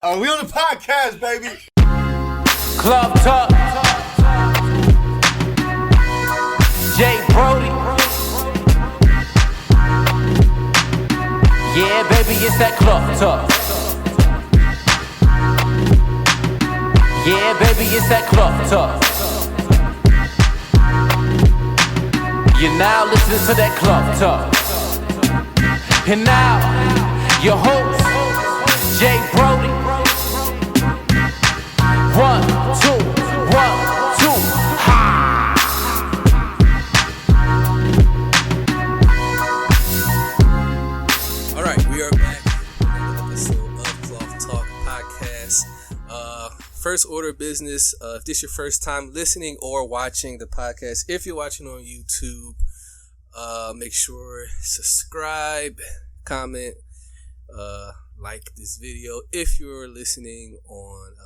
We on the podcast, baby. Club Talk. Jay Brody. Yeah, baby, it's that Club Talk. Yeah, baby, it's that Club Talk. You're now listening to that Club Talk. And now, your host, Jay Brody. 1, 2, 1, 2, ha! All right, we are back with another episode of Cloth Talk Podcast. First order of business, if this is your first time listening or watching the podcast, if you're watching on YouTube, make sure subscribe, comment, like this video. If you're listening on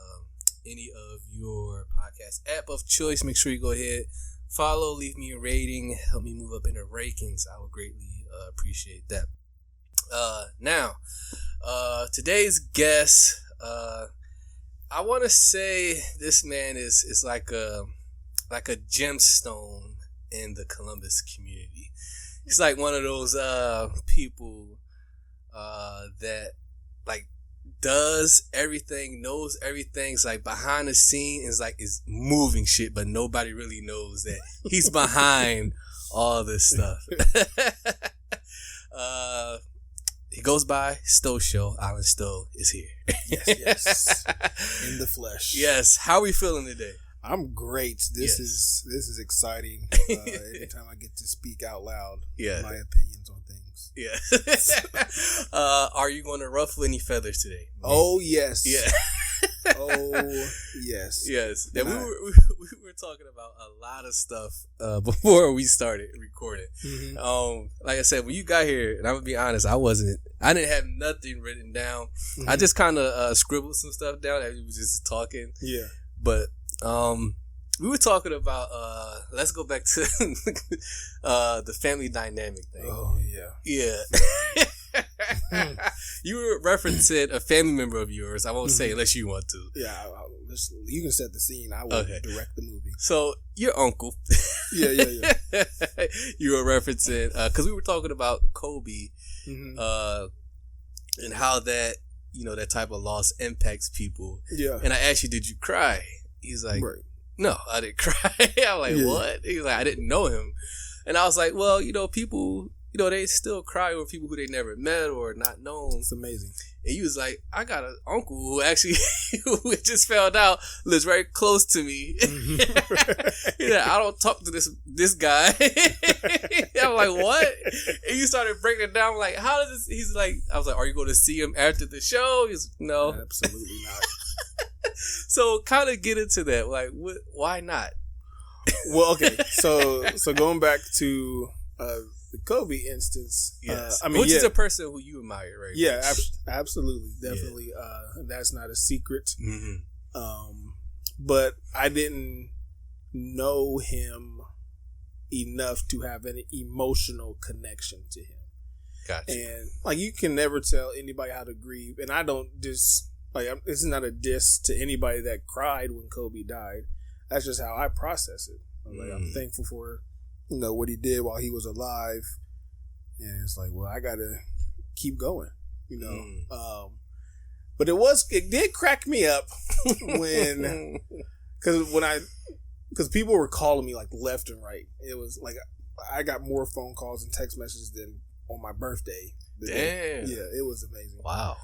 any of your podcast app of choice, make sure you go ahead, follow, leave me a rating, help me move up in the rankings. I would greatly appreciate that. Now, today's guest, I want to say this man is like a gemstone in the Columbus community. He's like one of those people that like does everything, knows everything. It's like behind the scene is moving shit, but nobody really knows that he's behind all this stuff. He goes by Stowe Show. Allen Stowe is here. Yes. In the flesh. Yes. How are we feeling today? I'm great. This is exciting. Anytime I get to speak out loud, my opinions on things. Yeah. Are you going to ruffle any feathers today? Oh yes. Yeah. Oh yes. Yes. Yeah, we were talking about a lot of stuff before we started recording. Mm-hmm. Like I said, when you got here, and I'm gonna be honest, I didn't have nothing written down. Mm-hmm. I just kind of scribbled some stuff down as we were just talking. Yeah. But we were talking about let's go back to the family dynamic thing. Oh yeah. Yeah. You were referencing a family member of yours. I won't say unless you want to. Yeah, you can set the scene. I will direct the movie. So your uncle. Yeah. You were referencing because we were talking about Kobe, and how that that type of loss impacts people. Yeah. And I asked you, did you cry? He's like, no, I didn't cry. I'm like, what? He's like, I didn't know him, and I was like, well, people. They still cry over people who they never met or not known. It's amazing. And he was like, I got an uncle who actually who just found out lives very close to me. Yeah, I don't talk to this guy. I'm like, what? And you started breaking it down. I'm like, how does this? He's like, I was like, are you going to see him after the show? He's no, absolutely not. So kind of get into that. Like, why not? Well, okay. So going back to the Kobe instance, yes. Which is a person who you admire, right? Yeah, absolutely, definitely. Yeah. That's not a secret. Mm-hmm. But I didn't know him enough to have an emotional connection to him. Gotcha. And like, you can never tell anybody how to grieve, and I don't this is not a diss to anybody that cried when Kobe died. That's just how I process it. I'm thankful for what he did while he was alive, and it's like, well, I gotta keep going, but it did crack me up because people were calling me like left and right. It was like I got more phone calls and text messages than on my birthday. Damn. Yeah, it was amazing. Wow.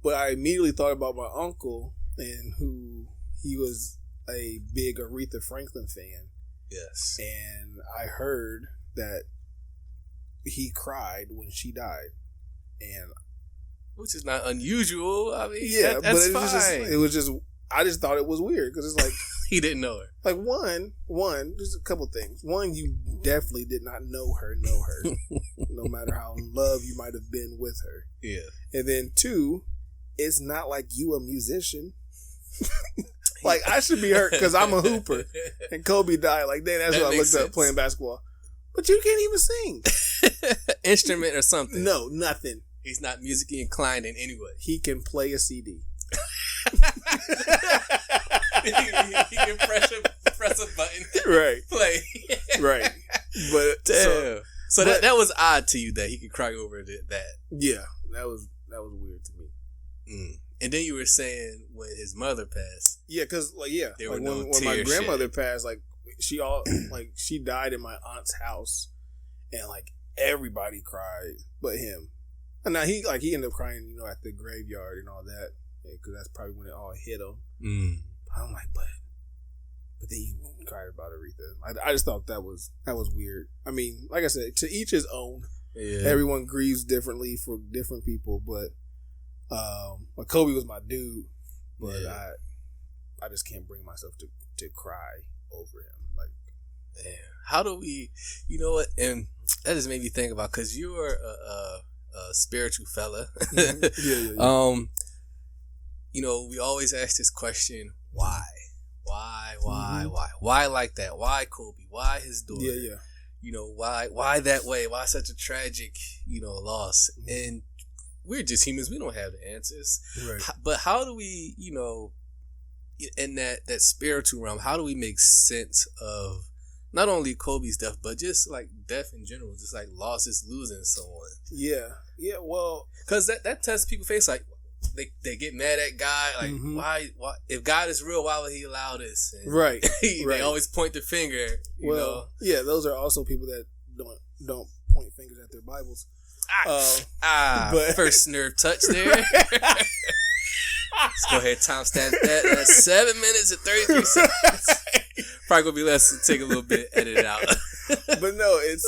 But I immediately thought about my uncle, and who he was a big Aretha Franklin fan. Yes. And I heard that he cried when she died. And which is not unusual. I mean, yeah, that's but fine. I just thought it was weird because it's like he didn't know her. Like one, there's a couple things. One, you definitely did not know her, no matter how in love you might have been with her. Yeah. And then two, it's not like you a musician. Like, I should be hurt because I'm a hooper and Kobe died. Like, dang, that's what I looked up playing basketball. But you can't even sing. Instrument or something. No, nothing. He's not musically inclined in any way. He can play a CD. he can press a button. Right. Play. Right. But damn. So that was odd to you that he could cry over that. Yeah, that was weird to me. And then you were saying when his mother passed. Yeah, because there were when my grandmother passed, she died in my aunt's house, and like everybody cried but him. And now he ended up crying, at the graveyard and all that, because that's probably when it all hit him. I'm like, but then you cried about Aretha. I just thought that was weird. I mean, like I said, to each his own. Yeah. Everyone grieves differently for different people, but Kobe was my dude. But I just can't bring myself to cry over him. Like, damn. How do we? You know what? And that just made me think about, because you're a spiritual fella. Yeah. We always ask this question: why? Why like that? Why Kobe? Why his daughter? Yeah. Why that way? Why such a tragic, loss? And we're just humans. We don't have the answers. Right. But how do we, in that spiritual realm, how do we make sense of not only Kobe's death, but just like death in general, just like losses, losing someone? Yeah. Well, because that tests people's face. Like, they get mad at God, like, why if God is real, why would he allow this? And right. They always point the finger, you know. Yeah, those are also people that don't point fingers at their Bibles. But first nerve touch there. Let's go ahead, timestamp that. That's 7 minutes and 33 seconds. Probably gonna be less to take a little bit, edit it out. But no, it's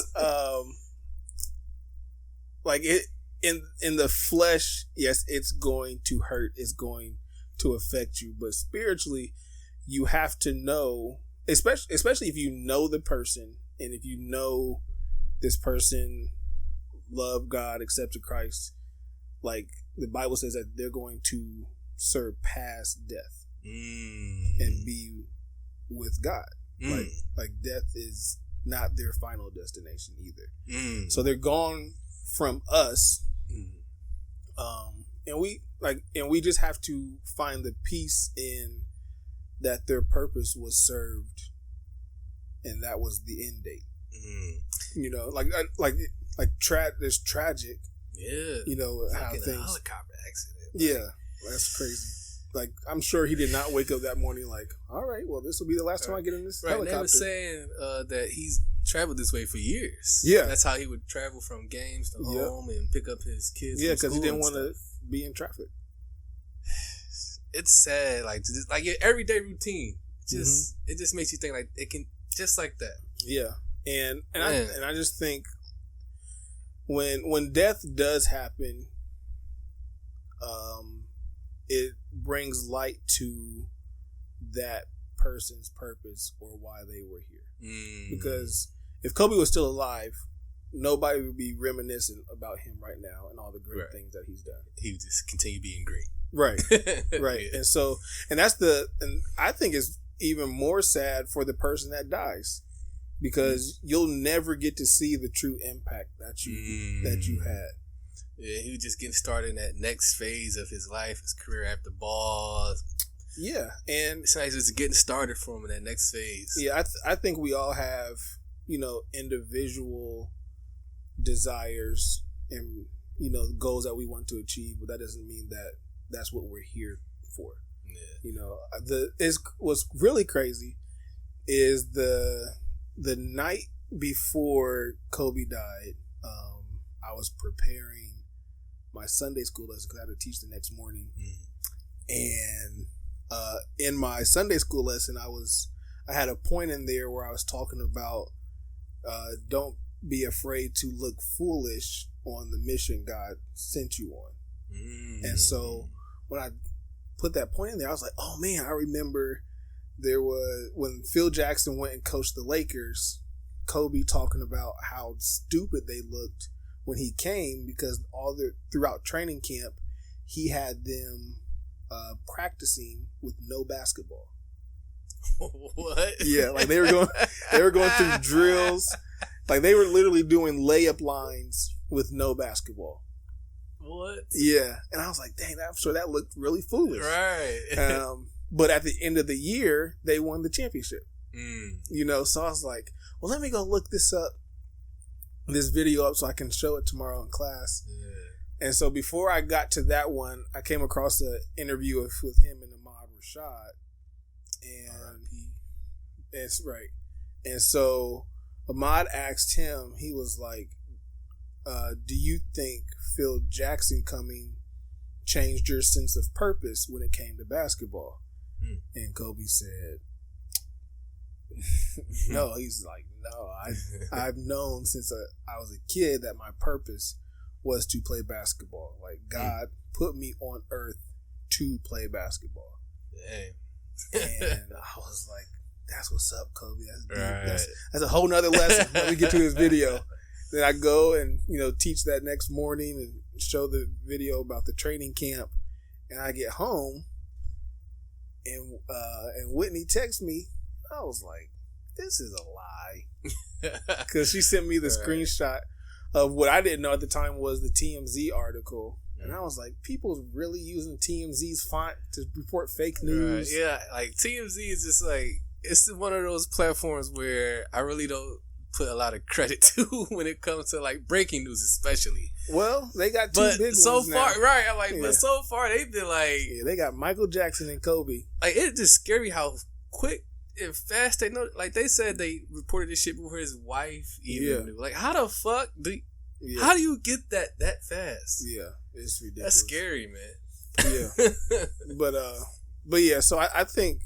like it in the flesh, yes, it's going to hurt, it's going to affect you, but spiritually you have to know, especially if you know the person, and if you know this person loved God, accepted Christ, like the Bible says that they're going to surpass death and be with God. Like death is not their final destination either. So they're gone from us, and we just have to find the peace in that their purpose was served, and that was the end date. There's tragic. Yeah. How things. Helicopter accident. Yeah, that's crazy. Like, I'm sure he did not wake up that morning like, all right, well, this will be the last time I get in this helicopter. They were saying that he's traveled this way for years. Yeah. That's how he would travel from games to home and pick up his kids. Yeah, because he didn't want to be in traffic. It's sad. Like your everyday routine. It just makes you think like it can just like that. Yeah. And I just think when death does happen, it brings light to that person's purpose or why they were here. Because if Kobe was still alive, nobody would be reminiscent about him right now and all the great things that he's done. He would just continue being great. Right. Right. Yeah. And I think it's even more sad for the person that dies, because you'll never get to see the true impact that you had. Yeah, he was just getting started in that next phase of his life, his career after ball. Yeah, and it's nice just getting started for him in that next phase. Yeah, I think we all have, individual desires and, goals that we want to achieve, but that doesn't mean that that's what we're here for. Yeah. What's really crazy is the night before Kobe died, I was preparing my Sunday school lesson because I had to teach the next morning. And in my Sunday school lesson, I had a point in there where I was talking about don't be afraid to look foolish on the mission God sent you on. And so when I put that point in there, I was like, oh man, I remember there was when Phil Jackson went and coached the Lakers, Kobe talking about how stupid they looked when he came, because throughout training camp, he had them practicing with no basketball. What? Yeah, like they were going through drills, like they were literally doing layup lines with no basketball. What? Yeah, and I was like, dang, I'm sure that looked really foolish. Right. But at the end of the year, they won the championship. Mm. So I was like, well, let me go look this video up so I can show it tomorrow in class. Yeah. And so before I got to that one, I came across an interview with him and Ahmad Rashad. And it's right. And so Ahmad asked him, he was like, do you think Phil Jackson coming changed your sense of purpose when it came to basketball? And Kobe said, no. He's like, no, I've known since I was a kid that my purpose was to play basketball. Like, God put me on earth to play basketball. Dang. And I was like, that's what's up, Kobe. That's deep. Right. That's a whole nother lesson. Let me get to his video. Then I go and, teach that next morning and show the video about the training camp. And I get home and Whitney texts me. I was like, this is a lie. Because she sent me the screenshot of what I didn't know at the time was the TMZ article. And I was like, people's really using TMZ's font to report fake news. Right. Yeah, like TMZ is just like, it's one of those platforms where I really don't put a lot of credit to when it comes to like breaking news, especially. Well, they got two big ones so far, now. right? I'm like, but so far they've been like, they got Michael Jackson and Kobe. Like, it's just scary how quick and fast they know. Like, they said they reported this shit before his wife even knew. Like, how the fuck how do you get that fast? Yeah, it's ridiculous. That's scary, man. Yeah, but yeah. So I think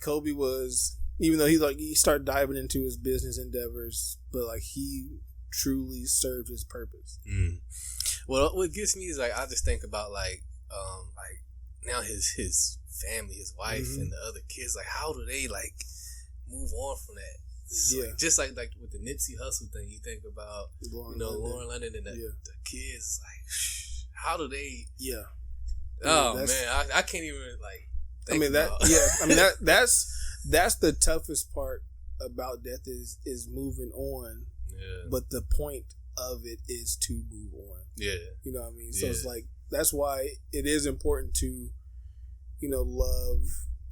Kobe was, even though he started diving into his business endeavors, but like he truly served his purpose. Well, what gets me is like, I just think about like now his family, his wife, and the other kids. Like, how do they like move on from that? Like, just like with the Nipsey Hussle thing, you think about Lauren London and the kids. Like, how do they? Yeah. Oh man, I can't even like. I mean that. Yeah, I mean that's the toughest part about death is moving on. Yeah. But the point of it is to move on. Yeah. You know what I mean? So it's like, that's why it is important to, love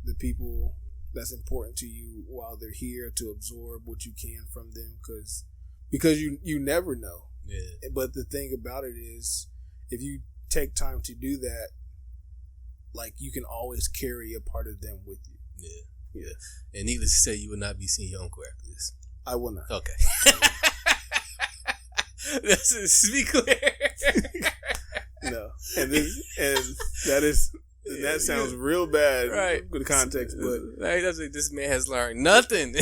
the people that's important to you while they're here, to absorb what you can from them, because you never know. Yeah. But the thing about it is, if you take time to do that, like, you can always carry a part of them with you. Yeah. Yeah. And needless to say, you will not be seeing your uncle after this. I will not. Okay. Let's be clear. No. And that sounds real bad, right, with the context, but this man has learned nothing.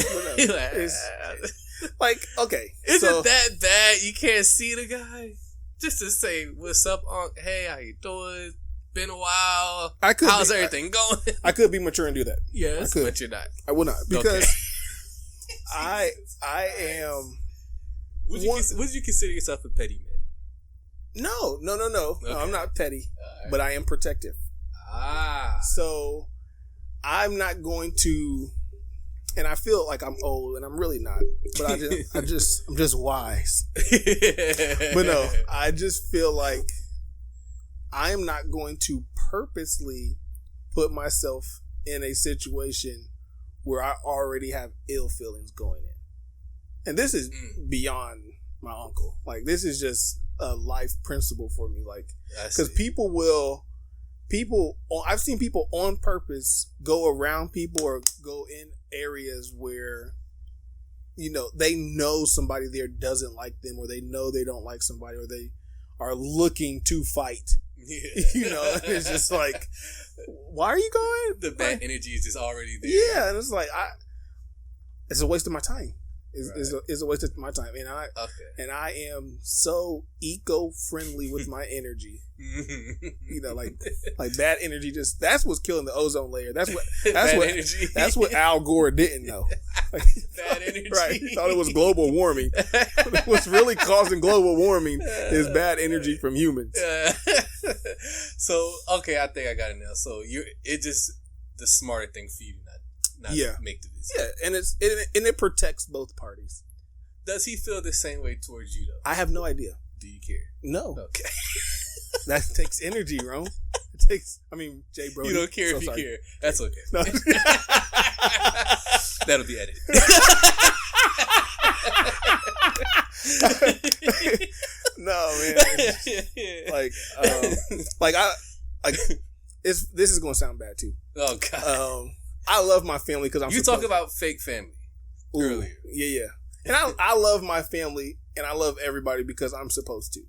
Like, okay. Is it that bad you can't see the guy? Just to say, what's up, Unc? Hey, how you doing? Been a while. How's everything going? I could be mature and do that. Yes, but you're not. I will not, because I am. Would you consider yourself a petty man? No. Okay. No, I'm not petty, but I am protective. So I'm not going to, and I feel like I'm old, and I'm really not, but I'm just wise. But no, I just feel like I am not going to purposely put myself in a situation where I already have ill feelings going in. And this is beyond my uncle. Like, this is just a life principle for me. Like, because I've seen people on purpose go around people or go in areas where, they know somebody there doesn't like them, or they know they don't like somebody, or they are looking to fight. Yeah. It's just like, why are you going? The bad energy is just already there. Yeah, and it's like, it's a waste of my time. It's a waste of my time, and I am so eco-friendly with my energy. Like bad energy. That's what's killing the ozone layer. That's what Al Gore didn't know. Like, bad energy. Right? He thought it was global warming. What's really causing global warming is bad energy from humans. So I think I got it now. So it's just the smarter thing for you not make the visit. Yeah, and it protects both parties. Does he feel the same way towards you though? I have no idea. Do you care? No. Okay. That takes energy, Rome. It takes. I mean, Jay Brody. You don't care if you care. That's okay. No. That'll be edited. No, man. This is gonna sound bad too. Oh God. I love my family because You talk about fake family earlier. Yeah. And I love my family and I love everybody because I'm supposed to.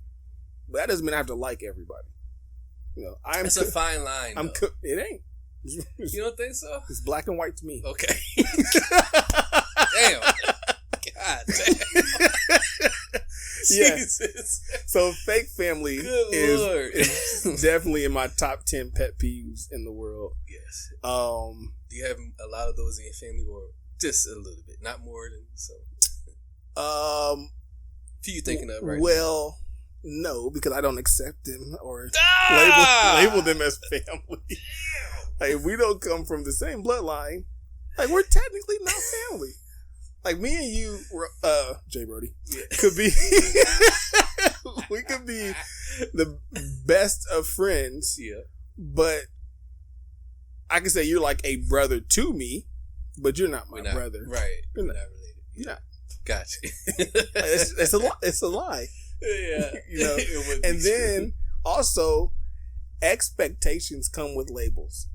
But that doesn't mean I have to like everybody. You know, It's a fine line. It ain't. You don't think so? It's black and white to me. Okay. Damn. God damn. Yeah. Jesus. So fake family is definitely in my top 10 pet peeves in the world. Yes. Do you have a lot of those in your family, or just a little bit, not more than some? Who you thinking of right now? Well, no, because I don't accept them or label them as family. Like, we don't come from the same bloodline. Like, we're technically not family. Like, me and you, Jay Brody, could be, we could be the best of friends. Yeah. But I can say you're like a brother to me, but you're not my brother. Right. You're not related. You're not. Gotcha. It's a lie. Yeah. You know? And then also, expectations come with labels.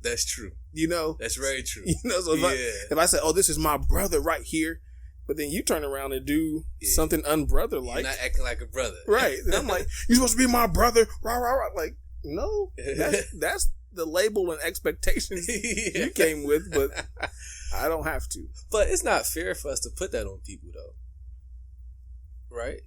That's true. You know? That's very true. You know, so if I say, oh, this is my brother right here, but then you turn around and do something unbrother-like. You're not acting like a brother. Right. And I'm like, you're supposed to be my brother. Rah, rah, rah. Like, no. That's the label and expectations you came with, but I don't have to. But it's not fair for us to put that on people, though. Right?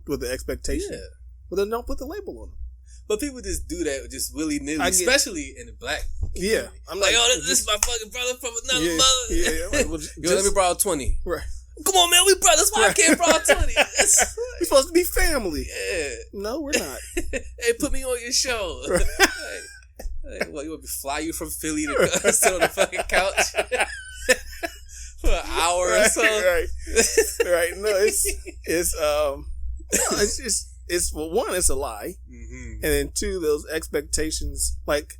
With the expectation? Yeah. Well, then don't put the label on them. But people just do that just willy-nilly, especially in the black community. Yeah. I'm like, oh, this is my fucking brother from another mother. Yeah. Like, well, let me borrow 20. Right. Come on, man, we brothers. Why I can't borrow 20? We're supposed to be family. Yeah. No, we're not. Hey, put me on your show. Right. Hey, what, you want me to fly you from Philly to sit on the fucking couch for an hour or so? Right. No, it's well, one, it's a lie. Mm-hmm. And then two, those expectations, like,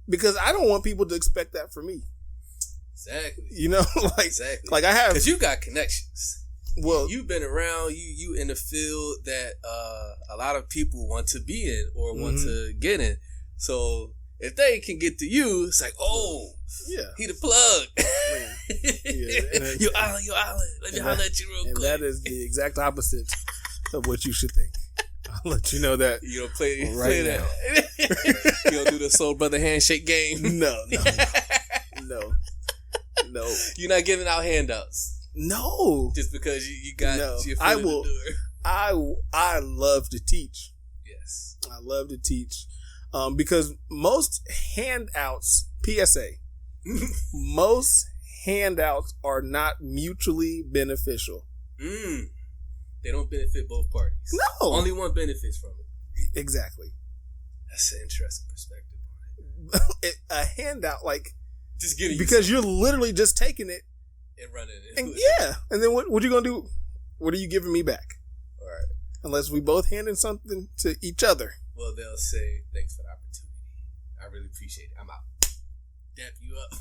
because I don't want people to expect that from me. Exactly. You know, like I have, because you got connections. Well, you've been around. You in the field that a lot of people want to be in or want to get in. So if they can get to you, it's like, oh, yeah, he the plug. Man. You Allen. Let me holler at you real quick. And that is the exact opposite of what you should think. I'll let you know that. You don't play that. You don't do the soul brother handshake game. No. You're not giving out handouts. No. Just because you got your foot I in will. The door. I love to teach. Yes. I love to teach. Because most handouts, PSA, most handouts are not mutually beneficial. They don't benefit both parties. No. Only one benefits from it. Exactly. That's an interesting perspective on it. A handout, like, just giving because you're literally just taking it and running it. And then what you gonna do? What are you giving me back? All right. Unless we both handing something to each other. Well, they'll say, thanks for the opportunity. I really appreciate it. I'm out. Dap you up.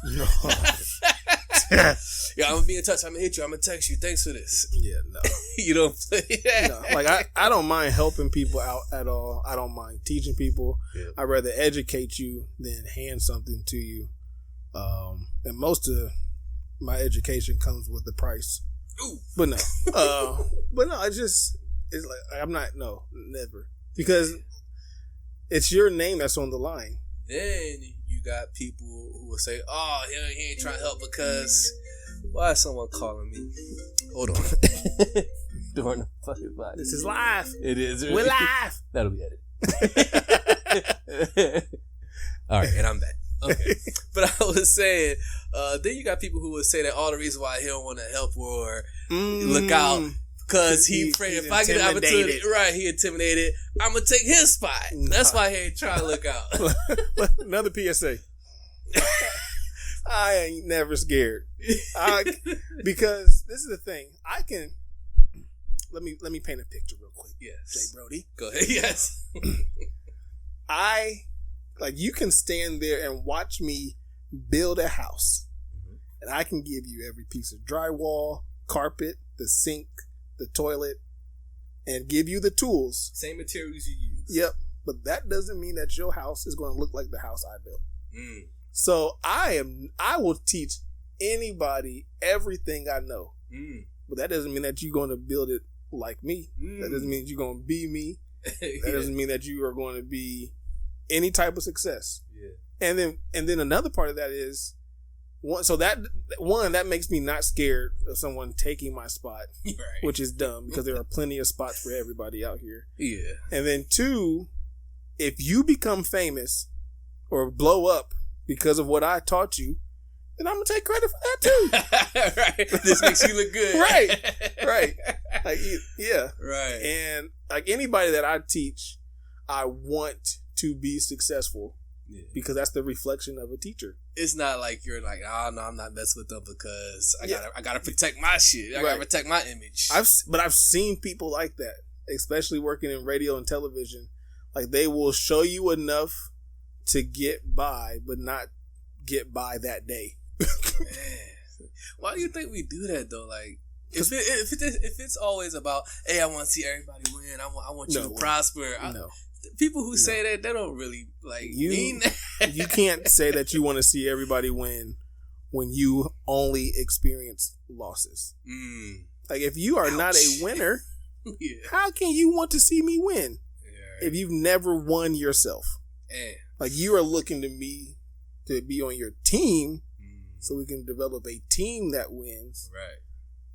Yeah, I'm going to be in touch. I'm going to hit you. I'm going to text you. Thanks for this. Yeah, no. You don't play that. No. Like, I don't mind helping people out at all. I don't mind teaching people. Yeah. I'd rather educate you than hand something to you. And most of my education comes with the price. Ooh. But no. It's like, I'm not, never. Because it's your name that's on the line. Then you got people who will say, oh, he ain't trying to help because why is someone calling me? Hold on. During the fucking body. This is live. It is. Really. We're live. That'll be edited. All right, and I'm back. Okay. But I was saying, then you got people who would say that all the reason why he don't want to help or look out because he afraid if I get an opportunity, right, he intimidated, I'm going to take his spot. That's why he ain't trying to look out. Another PSA. I ain't never scared. Because this is the thing. let me paint a picture real quick. Yes. Jay Brody. Go ahead. Yes. You can stand there and watch me build a house, and I can give you every piece of drywall, carpet, the sink, the toilet, and give you the tools. Same materials you use. Yep. But that doesn't mean that your house is going to look like the house I built. So I will teach anybody everything I know. But that doesn't mean that you're going to build it like me. That doesn't mean you're going to be me. That doesn't mean that you are going to be any type of success. Yeah. And then another part of that is that makes me not scared of someone taking my spot, right. Which is dumb because there are plenty of spots for everybody out here. Yeah. And then 2, if you become famous or blow up because of what I taught you, then I'm gonna take credit for that too. Right. This makes you look good. Right. Yeah. Right. And anybody that I teach, I want to be successful. Yeah. Because that's the reflection of a teacher. It's not like you're like, oh no, I'm not messing with them because I gotta protect my shit. I gotta protect my image. I've seen people like that, especially working in radio and television. Like they will show you enough to get by, but not get by that day. Man. Why do you think we do that though? Like, if it's always about, hey, I want to see everybody win. I want you to prosper. People who say that, they don't really mean that. You can't say that you want to see everybody win when you only experience losses. Like if you are not a winner, how can you want to see me win? If you've never won yourself. Like you are looking to me to be on your team so we can develop a team that wins. Right.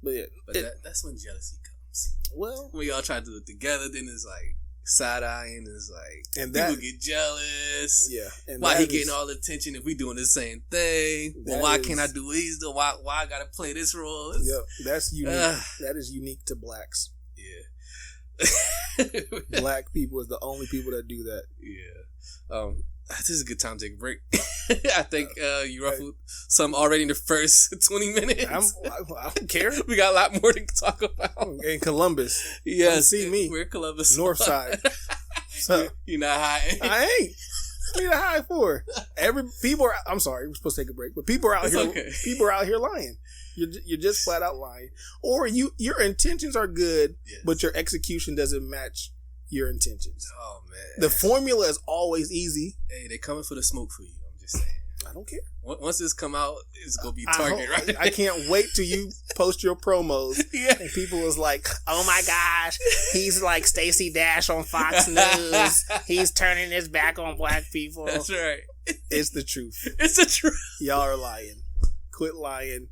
But that's when jealousy comes. Well, we all try to do it together, then it's like side-eyeing, is like, and people get jealous. Yeah. And why he getting all the attention if we doing the same thing? Well, why can't I do what he's doing? Why I gotta play this role? Yep. That's unique. That is unique to blacks. Yeah. Black people is the only people that do that. Yeah. This is a good time to take a break. I think you ruffled some already in the first 20 minutes. I don't care. We got a lot more to talk about. In Columbus. Yes. Come see me. We're Columbus. North side. So, you're not high. I ain't. What are you high for? I'm sorry, we're supposed to take a break, but people are out here. Okay. People are out here lying. You're just flat out lying, or your intentions are good, but your execution doesn't match your intentions. Oh man, the formula is always easy. Hey, they coming for the smoke for you. I'm just saying. I don't care. Once this come out, it's gonna be Target, right? I can't wait till you post your promos and people is like, "Oh my gosh, he's like Stacey Dash on Fox News. He's turning his back on black people." That's right. It's the truth. It's the truth. Y'all are lying. Quit lying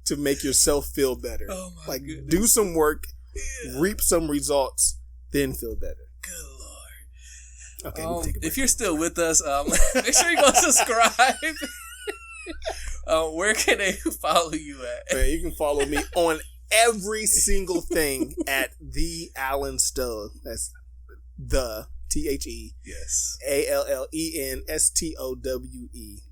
to make yourself feel better. Oh my goodness. Do some work, reap some results, then feel better. Good Lord. Okay, if you're still with us, make sure you go subscribe. Where can they follow you at? Man, you can follow me on every single thing at the Allen Stowe. That's the THE. Yes. ALLENSTOWE.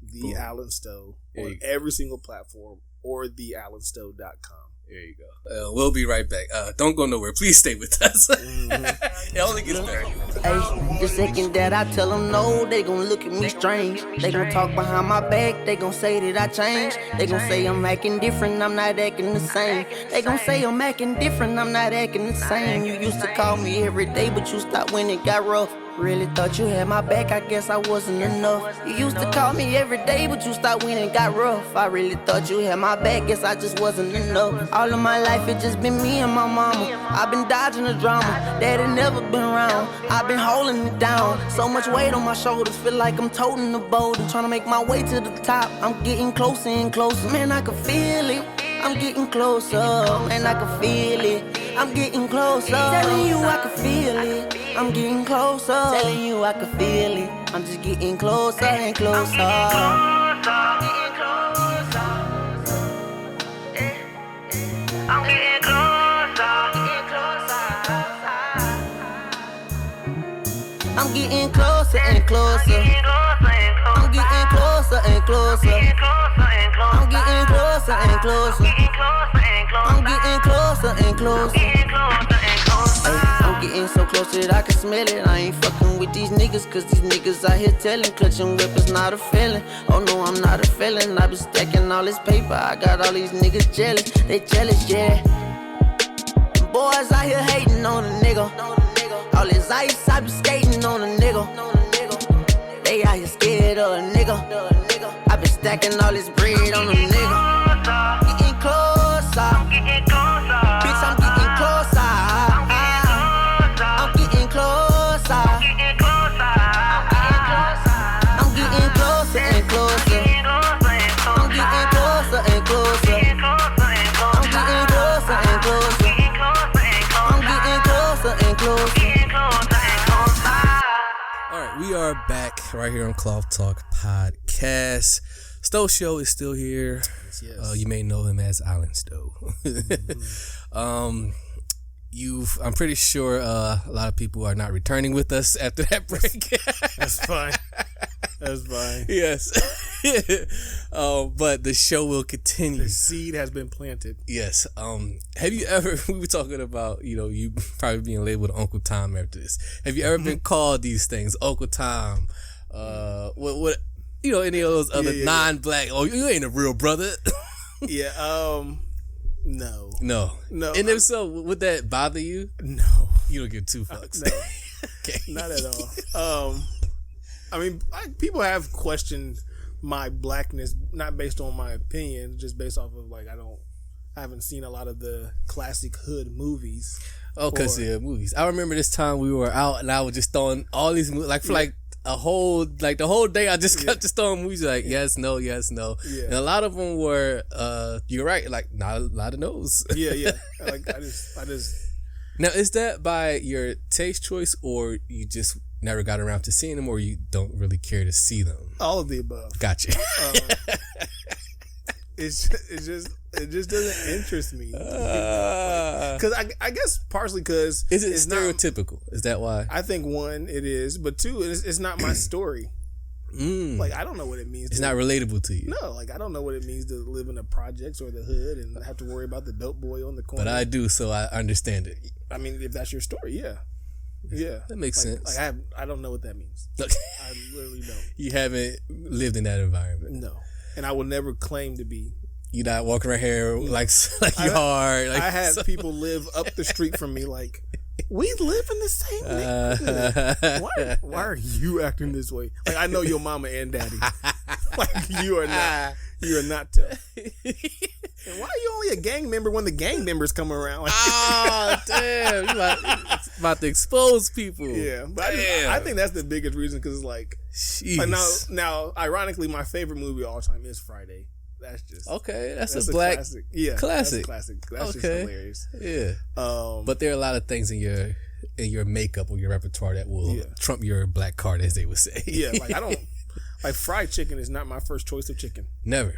The Boom. Allen Stowe on every single platform or theallenstowe.com. There you go. We'll be right back. Don't go nowhere. Please stay with us. It only gets better. Hey, the second that I tell them no, they gon' look at me strange. They gon' talk behind my back, they gon' say that I changed. They gon' say I'm acting different, I'm not acting the same. They gon' say I'm acting different, I'm not acting the same. You used to call me every day, but you stopped when it got rough. Really thought you had my back, I guess I wasn't enough. You used to call me every day, but you stopped when it got rough. I really thought you had my back, guess I just wasn't enough. All of my life it just been me and my mama. I've been dodging the drama, daddy never been around. I've been holding it down, so much weight on my shoulders, feel like I'm toting the boat and trying to make my way to the top. I'm getting closer and closer, man, I can feel it. I'm getting closer, and I can feel it. I'm getting closer, telling you I can feel it. I'm getting closer, telling you I can feel it. I'm just getting closer and closer. I'm getting closer. I'm getting closer. I'm getting closer and closer. I'm getting closer and closer. I'm getting closer and closer. I'm getting closer and closer. so close that I can smell it. I ain't fucking with these niggas, cause these niggas out here telling. Clutching whip is not a feeling. Oh no, I'm not a felon. I been stacking all this paper. I got all these niggas jealous. They jealous, yeah. Boys out here hating on a nigga. All this ice, I be skating on a nigga. They out here scared of a nigga. I been stacking all this bread on a nigga. Getting closer. Bitch, I'm getting closer. I'm getting closer. I'm getting closer and closer. I'm getting closer and closer. I'm getting closer and closer. I'm getting closer and closer. Alright, we are back right here on Cloth Talk Podcast. Stowe Show is still here. Yes. You may know him as Allen Stowe. I'm pretty sure a lot of people are not returning with us after that break. That's fine. That's fine. Yes. But the show will continue. The seed has been planted. Yes. Have you ever, we were talking about, you probably being labeled Uncle Tom after this. Have you ever been called these things? Uncle Tom, what any of those other non-black, oh, you ain't a real brother. Yeah, no. And if so, would that bother you? No. You don't give two fucks. No. Okay. Not at all. I mean, people have questioned my blackness, not based on my opinion, just based off of I haven't seen a lot of the classic hood movies. Oh, cause movies. I remember this time we were out and I was just throwing all these movies, the whole day I just kept just throwing movies yes, no. Yeah. And a lot of them were, you're right, not a lot of no's. Yeah. I just. Now, is that by your taste choice, or you just never got around to seeing them, or you don't really care to see them? All of the above. Gotcha. It just doesn't interest me. Because I guess partially because is it stereotypical? Is that why? I think one, it is, but two, it's not my story. I don't know what it means. It's not relatable to you. No, I don't know what it means to live in the projects or the hood and have to worry about the dope boy on the corner. But I do, so I understand it. I mean, if that's your story, yeah. That makes sense. I don't know what that means. I literally don't. You haven't lived in that environment. No, and I will never claim to be. You not walking around here like you hard. I had people live up the street from me we live in the same neighborhood. Why are you acting this way? I know your mama and daddy. You are not tough. And why are you only a gang member when the gang members come around? Damn. You about to expose people. Yeah. But I think that's the biggest reason, because now, ironically, my favorite movie of all time is Friday. That's just okay. That's a black classic. Yeah, classic. That's just hilarious. Yeah. But there are a lot of things in your makeup or your repertoire that will trump your black card, as they would say. Yeah, I don't fried chicken is not my first choice of chicken. Never.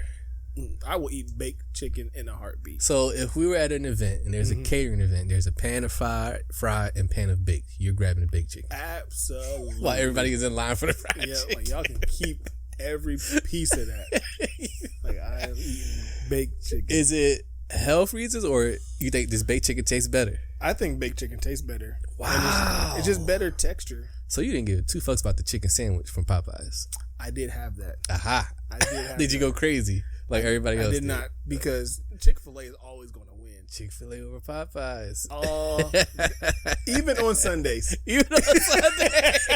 I will eat baked chicken in a heartbeat. So if we were at an event and there's a catering event, there's a pan of fried and pan of baked, you're grabbing the baked chicken. Absolutely. While everybody is in line for the fried chicken. Y'all can keep every piece of that. I am eating baked chicken. Is it health reasons, or you think this baked chicken tastes better? I think baked chicken tastes better. Wow. It's just better texture. So you didn't give two fucks about the chicken sandwich from Popeyes? I did have that. Aha. I did have Did you go crazy like everybody else? I did not, because Chick-fil-A is always going to win. Chick-fil-A over Popeyes. Even on Sundays. Even on Sundays.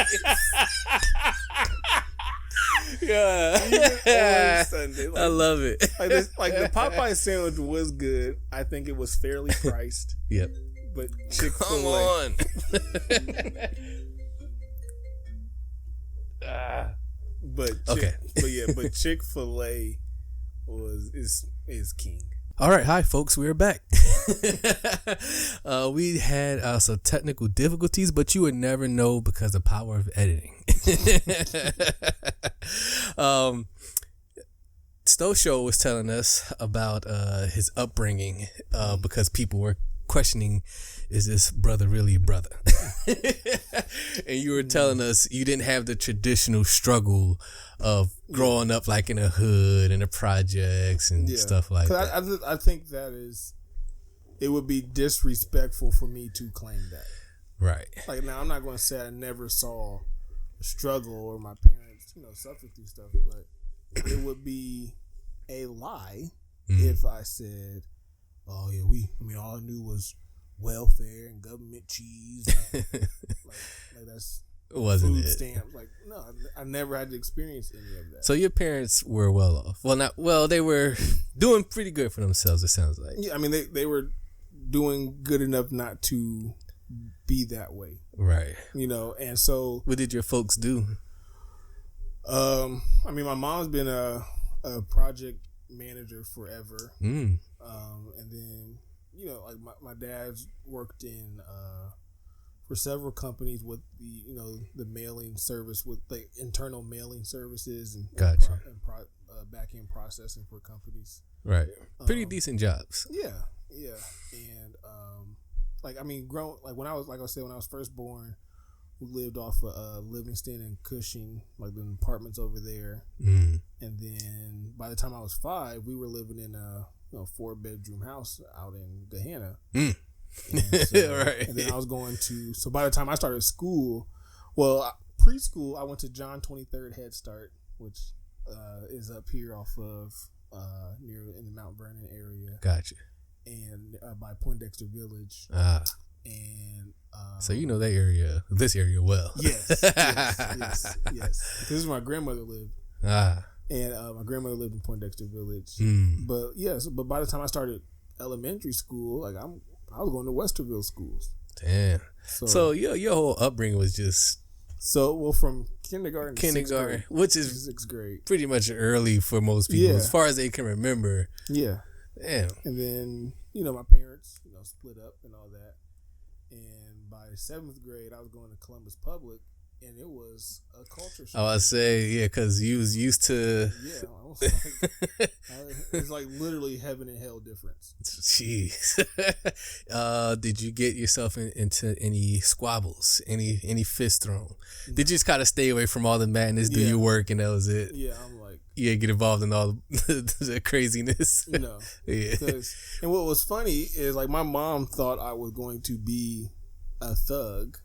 Yeah. Sunday. I love it. The Popeye sandwich was good. I think it was fairly priced. Yep. But Chick-fil-A. Come on. But Chick-fil-A is king. All right, hi folks, we're back. We had some technical difficulties, but you would never know because of the power of editing. Stowe Show was telling us about his upbringing because people were questioning, is this brother really a brother? And you were telling us you didn't have the traditional struggle of growing up in a hood and the projects and stuff like that. I think it would be disrespectful for me to claim that. Right. Like now, I'm not going to say I never saw a struggle or my parents, suffer through stuff, but it would be a lie if I said, "Oh yeah, all I knew was welfare and government cheese." like that's wasn't food it? Stamps. Like no, I never had to experience any of that. So your parents were well off. They were doing pretty good for themselves. It sounds like. Yeah, I mean they were doing good enough not to be that way. Right. And so what did your folks do? My mom's been a project manager forever. And then, my dad's worked in for several companies with the mailing service, with like internal mailing services and Gotcha. back end processing for companies. Right. Pretty decent jobs. Yeah. And when I was first born, we lived off of Livingston and Cushing, like the apartments over there. And then by the time I was 5, we were living in a 4-bedroom house out in Gahanna. Right. And then I was so by the time I started school, preschool, I went to John 23rd Head Start, which is up here off of near in the Mount Vernon area. Gotcha. And by Poindexter Village. And so this area well. Yes. This is where my grandmother lived. And my grandmother lived in Poindexter Village. But by the time I started elementary school, I was going to Westerville schools. Damn. So your whole upbringing was just from kindergarten, which is 6th grade, pretty much early for most people, as far as they can remember. Yeah. Damn. And then my parents split up and all that. And by 7th grade, I was going to Columbus Public, and it was a culture shock. I would say, because you was used to. Yeah, I was it's like literally heaven and hell difference. Jeez. Did you get yourself into any squabbles, any fist thrown? No. Did you just kind of stay away from all the madness, do your work, and that was it? Yeah, I'm like. You didn't get involved in all the craziness. No. Yeah. And what was funny is my mom thought I was going to be a thug.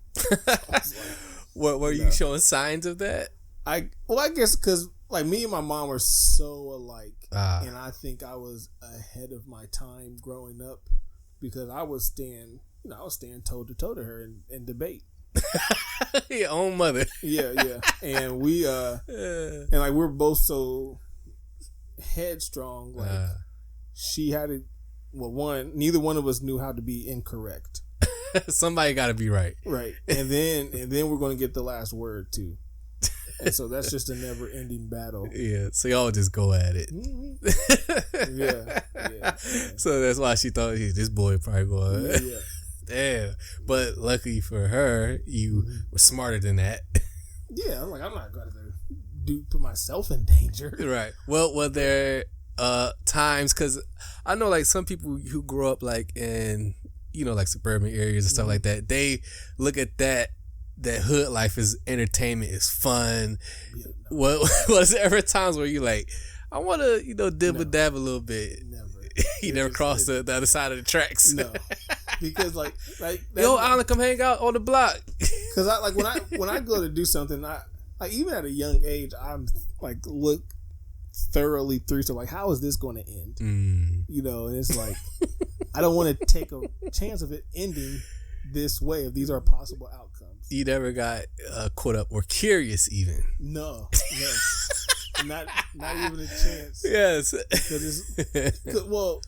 What were you showing signs of that? I guess because me and my mom were so alike, and I think I was ahead of my time growing up because I was staying toe to toe to her in debate. Your own mother. Yeah. And we and we're both so headstrong. She had it. Neither one of us knew how to be incorrect. Somebody got to be right. Right. And then we're going to get the last word too. And so that's just a never ending battle. Yeah. So y'all just go at it. Mm-hmm. Yeah. So that's why she thought this boy probably going. Yeah. Damn. But luckily for her, you were smarter than that. Yeah. I'm not going to put myself in danger. Right. Well, were there times, because I know some people who grow up in suburban areas and stuff like that, they look at that hood life as entertainment, is fun. Yeah, no. What was there ever times where you I want to dib dab a little bit? Never. You never crossed the other side of the tracks. No, because yo, Alan, come hang out on the block. Because when I go to do something, I even at a young age, I'm look thoroughly through to how is this going to end? And it's I don't want to take a chance of it ending this way if these are possible outcomes. You never got caught up or curious even? No. Not even a chance. Yes.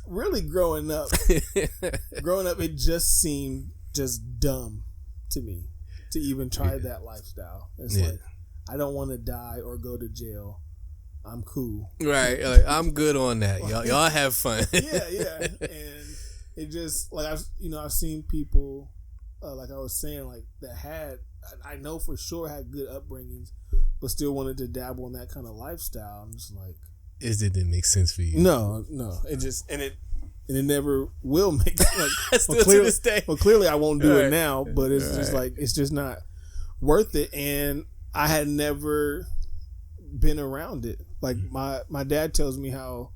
Really growing up, it just seemed just dumb to me to even try that lifestyle. It's I don't want to die or go to jail. I'm cool. Right. I'm good on that. Y'all have fun. Yeah. And it just I've seen people like I was saying that had, I know for sure had good upbringings, but still wanted to dabble in that kind of lifestyle. I'm just it didn't make sense for you. No. It just it never will make still to this day. Well, clearly I won't do it now, but it's just it's just not worth it. And I had never been around it. My dad tells me how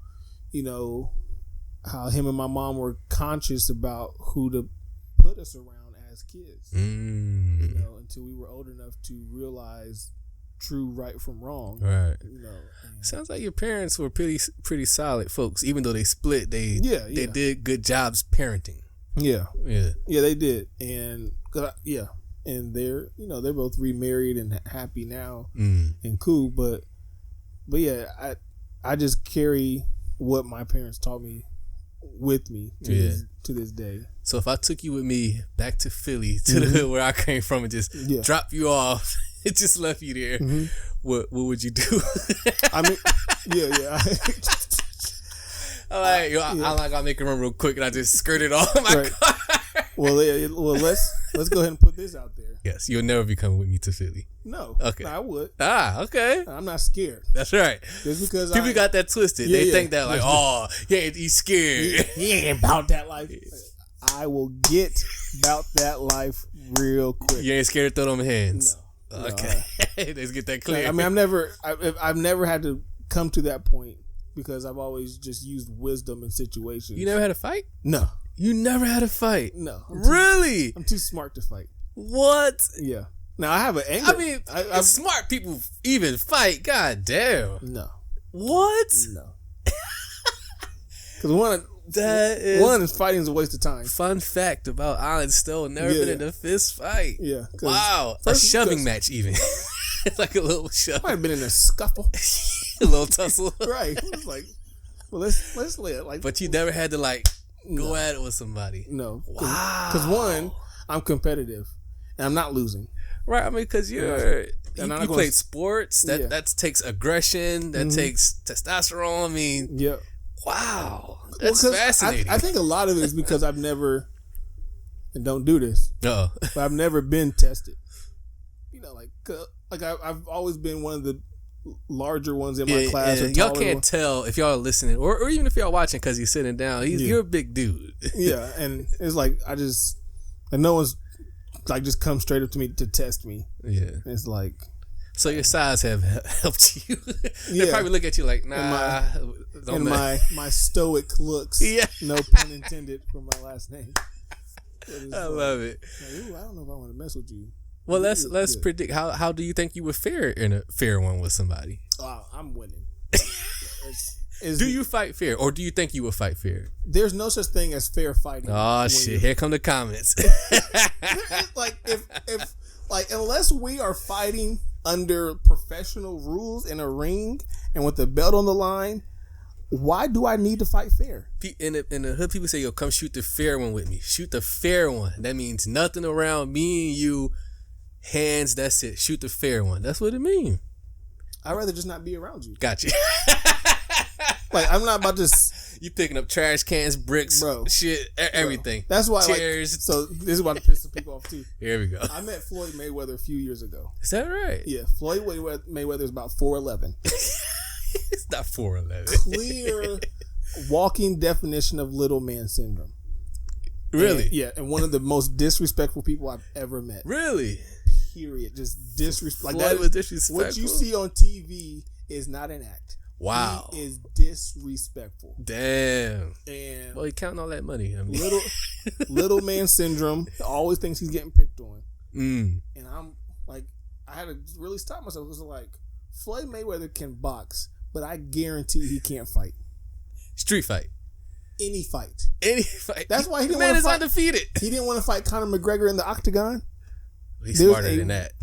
how him and my mom were conscious about who to put us around as kids. Mm. You know, until we were old enough to realize true right from wrong. Right. You know. Sounds like your parents were pretty solid folks. Even though they split, they did good jobs parenting. Yeah. Yeah. Yeah, they did. And and they're both remarried and happy now and cool. But yeah, I just carry what my parents taught me with me to this day. So if I took you with me back to Philly to the hood where I came from and just dropped you off, it just left you there, what would you do? I mean, yeah. All right, I'm not gonna make it run real quick, and I just skirted off my car. Well, let's go ahead and put this out there. Yes, you'll never be coming with me to Philly. No. Okay. No, I would. Okay. I'm not scared. That's right. Just because people got that twisted. They think that like, he's scared. He ain't about that life. I will get about that life real quick. You ain't scared to throw them hands. No. Okay. Let's get that clear. I mean, I've never had to come to that point because I've always just used wisdom in situations. You never had a fight? No. You never had a fight? No. Really? I'm too smart to fight. What? Yeah. Now I have an anger. I mean, smart people even fight. God damn. No. What? No. Because one is fighting is a waste of time. Fun fact about Allen Stowe, never been in a fist fight. Yeah. Wow. A shoving match even. Like a little shove. Might have been in a scuffle. A little tussle. Right. It was like, well, let's live. Like, but you never had to like go at it with somebody. No. Wow. Because one, I'm competitive and I'm not losing. Right. I mean, because you played sports. That takes aggression. That takes testosterone. I mean, yeah. Wow. That's fascinating. I think a lot of it is because I've never, and don't do this, but I've never been tested. You know, like I've always been one of the larger ones in my class. And y'all can't tell if y'all are listening or even if y'all watching because he's sitting down. You're a big dude. Yeah, and it's like and no one's like just come straight up to me to test me. Yeah, it's like. So your size have helped you. They probably look at you like, nah. And my stoic looks. Yeah. No pun intended for my last name. I love it. Like, I don't know if I want to mess with you. Well, let's predict. How do you think you would fare in a fair one with somebody? Oh, I'm winning. Do you fight fair, or do you think you would fight fair? There's no such thing as fair fighting. Oh shit! Here come the comments. Like if unless we are fighting under professional rules in a ring and with the belt on the line, why do I need to fight fair? In the hood, people say, "Yo, come shoot the fair one with me. Shoot the fair one." That means nothing around me and you. Hands, that's it. Shoot the fair one. That's what it means. I'd rather just not be around you. Gotcha. Like, I'm not about to... You picking up trash cans, bricks, shit, everything. That's why, chairs. So this is about to piss some people off, too. Here we go. I met Floyd Mayweather a few years ago. Is that right? Yeah. Floyd Mayweather is about 4'11". It's not 4'11". Clear walking definition of little man syndrome. Really? And, yeah. And one of the most disrespectful people I've ever met. Really? Period. Just disrespect. Like that was disrespectful. What you see on TV is not an act. Wow. He is disrespectful. Damn. And well, he counting all that money. I mean. Little man syndrome. Always thinks he's getting picked on. And I'm like, I had to really stop myself. It was like, Floyd Mayweather can box, but I guarantee he can't fight. Street fight. Any fight. That's why he didn't want to fight. Undefeated. He didn't want to fight Conor McGregor in the octagon. He's smarter than that.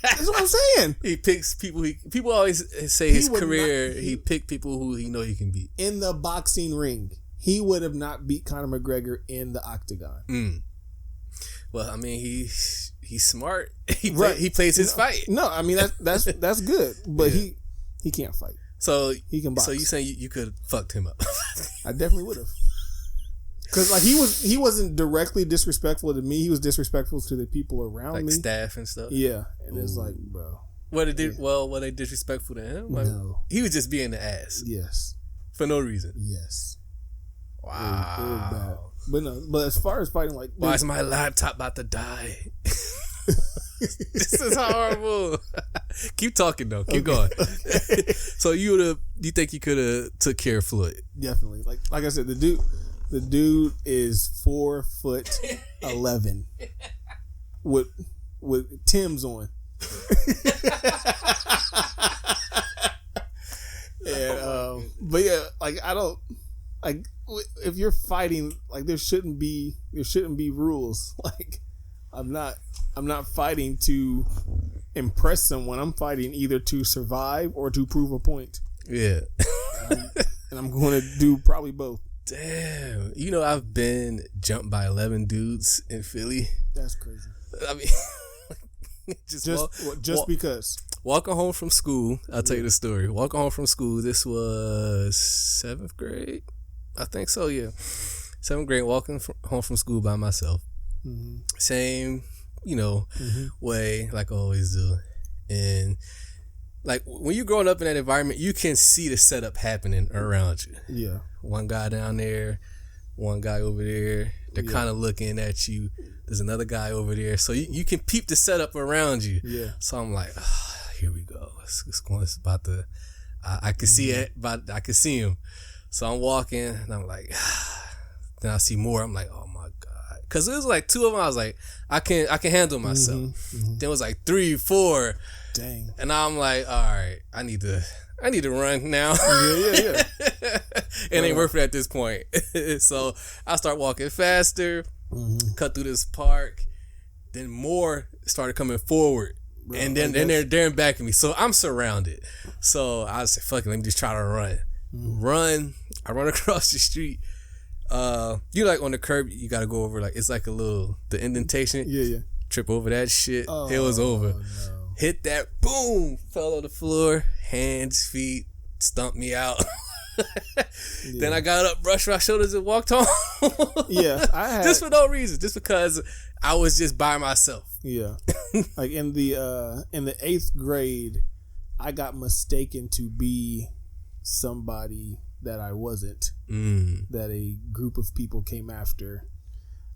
That's what I'm saying. He picks people. People always say his career. He picked people who he know he can beat in the boxing ring. He would have not beat Conor McGregor in the octagon. Well, I mean, he's smart. He plays his fight. No, I mean that's good, but he can't fight. So he can box. So you saying you could have fucked him up? I definitely would have. Because like he wasn't directly disrespectful to me. He was disrespectful to the people around me, like staff and stuff. Yeah, and it's like, bro, were they disrespectful to him? Like, no, he was just being the ass. Yes, for no reason. Yes. Wow. It was bad. But no. But as far as fighting, like, why is my laptop about to die? This is horrible. Keep talking though. Keep going. So you think you could have took care of Floyd? Definitely. Like I said, the dude. The dude is 4'11" with Tim's on. And but yeah, like I don't like if you're fighting, like there shouldn't be rules. Like I'm not fighting to impress someone. I'm fighting either to survive or to prove a point. Yeah. And I'm going to do probably both. Damn. You know, I've been jumped by 11 dudes in Philly. That's crazy. I mean, just because. Walking home from school, I'll tell you the story. Walking home from school, this was 7th grade. I think so, yeah. 7th grade, walking home from school by myself. Mm-hmm. Same, way like I always do. And like when you're growing up in that environment, you can see the setup happening around you. Yeah. One guy down there, one guy over there. They're kind of looking at you. There's another guy over there. So you can peep the setup around you. Yeah. So I'm like, here we go. It's about to, I can see it, but I can see him. So I'm walking and I'm like, then I see more. I'm like, oh my God. Cause it was like 2 of them. I was like, I can handle myself. Mm-hmm. Then it was like 3, 4. Dang. And I'm like, all right, I need to run now. Yeah. It ain't worth it at this point. So I start walking faster, cut through this park. Then more started coming forward. Bro, and then they're backing me. So I'm surrounded. So I said, fuck it, let me just try to run. Run. I run across the street. You like on the curb, you gotta go over like it's like the indentation. Yeah. Trip over that shit. It was over. No. Hit that, boom, fell on the floor, hands, feet, stumped me out. Then I got up, brushed my shoulders, and walked home. Yeah, just for no reason, just because I was just by myself. Yeah, like in the 8th grade, I got mistaken to be somebody that I wasn't. That a group of people came after,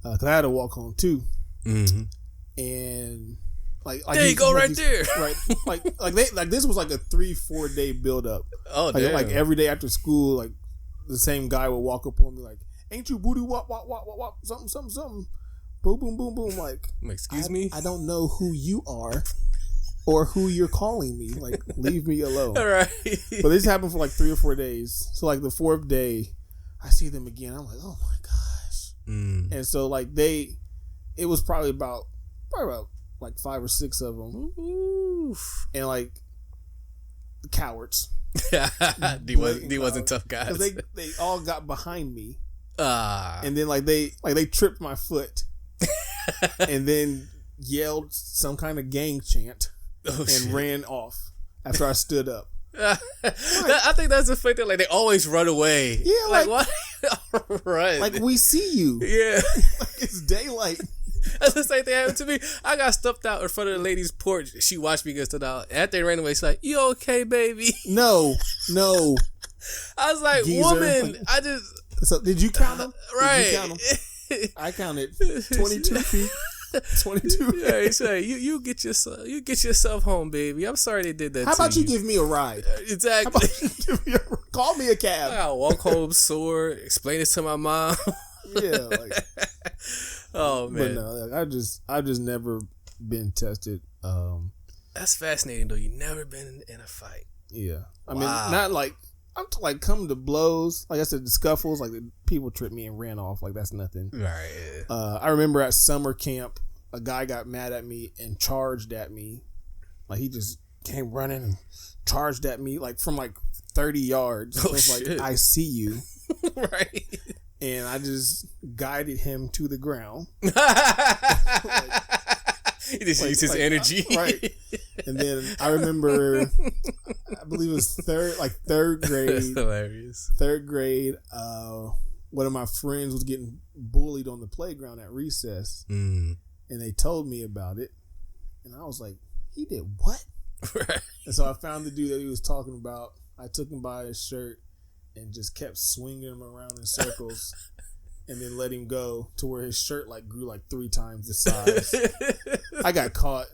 because I had to walk home too, and. Like there you go, right there. Right, like this was like a 3-4 day build up. Oh, like, damn! Like every day after school, like the same guy would walk up on me like, "Ain't you booty wop something, boom boom boom boom." Like, excuse me, I don't know who you are or who you're calling me. Like, leave me alone. All right. But this happened for like 3 or 4 days. So like the 4th day, I see them again. I'm like, oh my gosh. And so like it was probably about like 5 or 6 of them. Oof. And like cowards. They wasn't tough guys. Because they all got behind me. And then like they tripped my foot. And then yelled some kind of gang chant and ran off after I stood up. I think that's the fact that like they always run away. Yeah, like why run? Like we see you. Yeah. Like it's daylight. That's the same thing happened to me. I got stuffed out in front of the lady's porch. She watched me get stuffed out. After they ran away, she's like, "You okay, baby?" No. I was like, Geezer. Woman, I just. So did you count them? Right. Did you count them? I counted 22 feet. 22. Yeah, he said, "You get yourself home, baby. I'm sorry they did that. How about you give me a ride? Exactly. How about you give me call me a cab. I gotta walk home sore. Explain this to my mom. Yeah. Like. Oh man. But no, like, I've just never been tested. That's fascinating though. You never been in a fight. Yeah. I mean, not like I'm like come to blows. Like I said, the scuffles. Like the people tripped me and ran off. Like that's nothing. Right. I remember at summer camp, a guy got mad at me and charged at me. Like he just came running and charged at me like from like 30 yards. So it's like I see you. Right. And I just guided him to the ground. He just used his energy. Right. And then I remember, I believe it was third grade. That's hilarious. 3rd grade, one of my friends was getting bullied on the playground at recess. And they told me about it. And I was like, he did what? Right. And so I found the dude that he was talking about. I took him by his shirt and just kept swinging him around in circles and then let him go to where his shirt like grew like 3 times the size. I got caught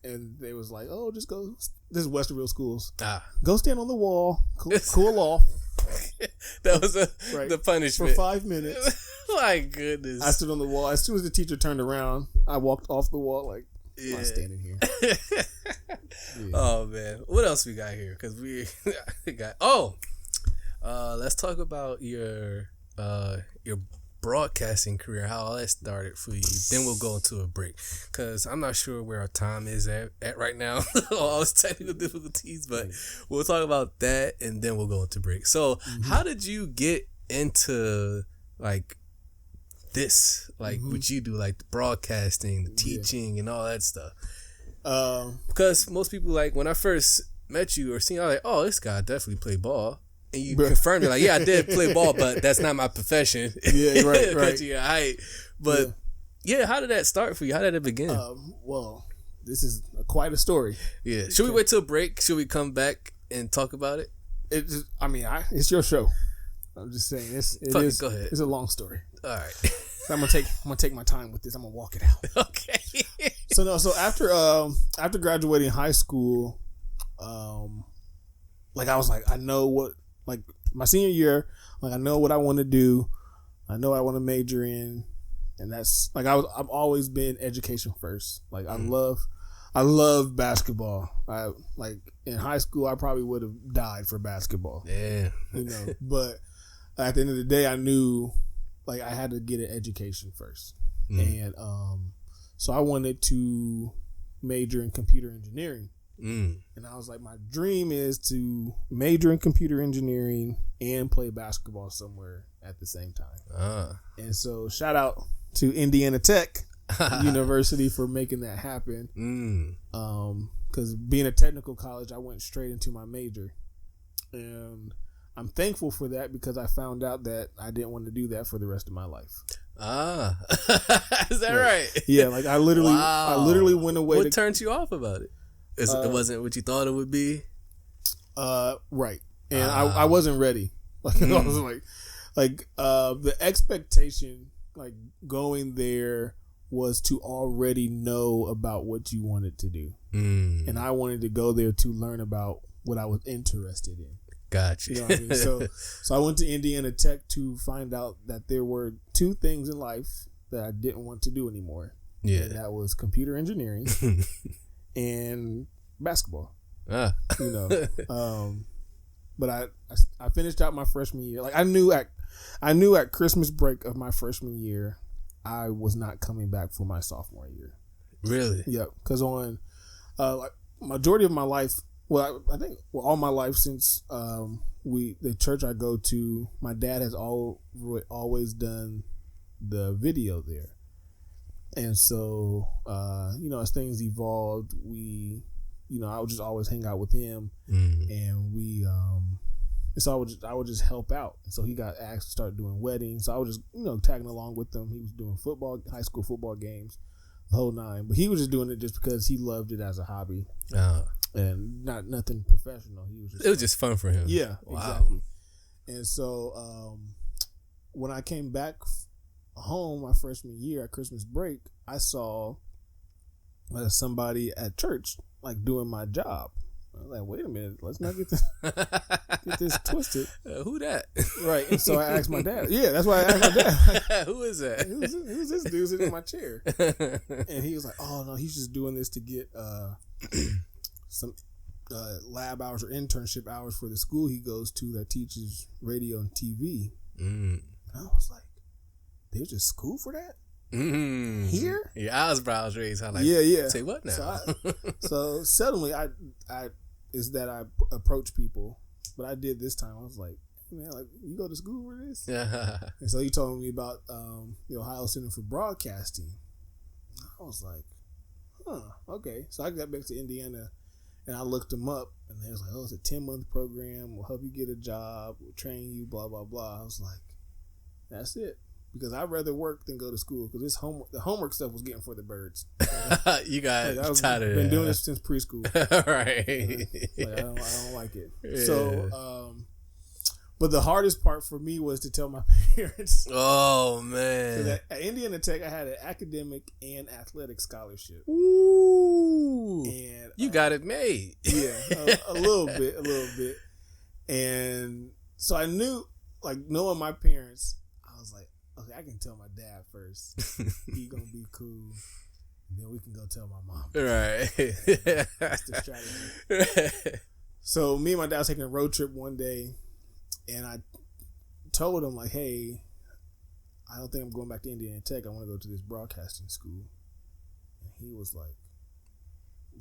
and they was like, oh, just go. This is Westerville schools. Go stand on the wall, cool off. That was Right. the punishment. For 5 minutes. My goodness. I stood on the wall. As soon as the teacher turned around, I walked off the wall like, Yeah. I'm standing here. Oh man, what else we got here? Because we got let's talk about your broadcasting career, how all that started for you. Then we'll go into a break because I'm not sure where our time is at right now. All those technical difficulties, but we'll talk about that and then we'll go into break. So, how did you get into like this, like what you do, like the broadcasting, the teaching, and all that stuff? Because most people, like when I first met you or seen, I was like, oh, this guy definitely played ball. And you confirmed it, like, yeah, I did play ball, but that's not my profession. Yeah, right. Because of your height. But yeah, how did that start for you? How did it begin? Well, this is quite a story. Yeah. Should we wait till break? Should we come back and talk about it? It's your show. I'm just saying, Go ahead. It's a long story. All right. So I'm gonna take my time with this. I'm gonna walk it out. Okay. So after graduating high school, like I was like, I know what, like my senior year, like I know what I want to do. I know what I want to major in, and that's like I've always been education first. Like I love basketball. I like in high school I probably would have died for basketball. Yeah. But at the end of the day I knew like I had to get an education first. And so I wanted to major in computer engineering. And I was like, my dream is to major in computer engineering and play basketball somewhere at the same time. And so shout out to Indiana Tech University for making that happen. Because being a technical college, I went straight into my major. And I'm thankful for that because I found out that I didn't want to do that for the rest of my life. Is that right? Yeah, like I literally went away. What turned you off about it? It wasn't what you thought it would be? Right. And I wasn't ready. Like I was like the expectation, like going there was to already know about what you wanted to do. And I wanted to go there to learn about what I was interested in. Gotcha. You know what I mean? So I went to Indiana Tech to find out that there were two things in life that I didn't want to do anymore. Yeah. And that was computer engineering and basketball. But I finished out my freshman year. Like I knew at Christmas break of my freshman year, I was not coming back for my sophomore year. Really? Yeah, because on like majority of my life, I think all my life since the church I go to, my dad has always done the video there. And so, as things evolved, I would just always hang out with him, and I would just help out. And so he got asked to start doing weddings. So I was just, tagging along with him. He was doing high school football games, the whole nine. But he was just doing it just because he loved it as a hobby, and nothing professional. It was just fun for him. Yeah, wow. Exactly. And so when I came back home my freshman year at Christmas break, I saw somebody at church like doing my job. I was like, wait a minute, let's not get this twisted. Who that? Right. And so I asked my dad. Yeah, that's why I asked my dad. Who is that? Who's this dude sitting in my chair? And he was like, oh no, he's just doing this to get some lab hours or internship hours for the school he goes to that teaches radio and TV. And I was like, there's a school for that? Here? Your eyebrows raised. Yeah. Say what now? So suddenly I approach people, but I did this time. I was like, hey man, like you go to school for this? Yeah. And so he told me about the Ohio Center for Broadcasting. I was like, okay. So I got back to Indiana and I looked them up, and they was like, oh, it's a 10-month program. We'll help you get a job. We'll train you. Blah blah blah. I was like, that's it. Because I'd rather work than go to school. Because the homework stuff was getting for the birds. You got I've tired of it. Been doing this since preschool. Right. I don't like it. Yeah. So, but the hardest part for me was to tell my parents. Oh man! That at Indiana Tech, I had an academic and athletic scholarship. Ooh! And you got it made. Yeah, a little bit. And So I knew, like, knowing my parents, I was like, okay, I can tell my dad first. He gonna be cool. And then we can go tell my mom. Right. That's the strategy. So me and my dad was taking a road trip one day, and I told him, like, hey, I don't think I'm going back to Indiana Tech. I want to go to this broadcasting school. And he was like,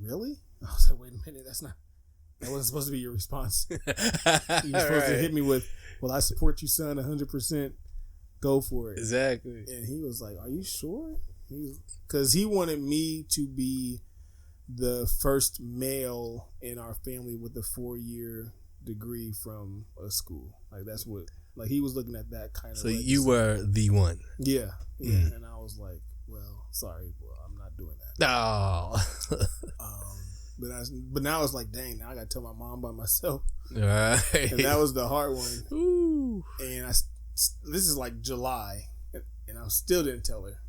really? I was like, wait a minute, that wasn't supposed to be your response. You were supposed to hit me with, well, I support you, son, 100%. Go for it. Exactly. And he was like, are you sure? Because he wanted me to be the first male in our family with a 4-year degree from a school. Like, that's what, like, he was looking at that kind of. So you were the one. Yeah. And I was like, well, sorry, well, I'm not doing that. No. But now it's like, dang, now I got to tell my mom by myself. Right. And that was the hard one. Ooh. And this is like July, and I still didn't tell her.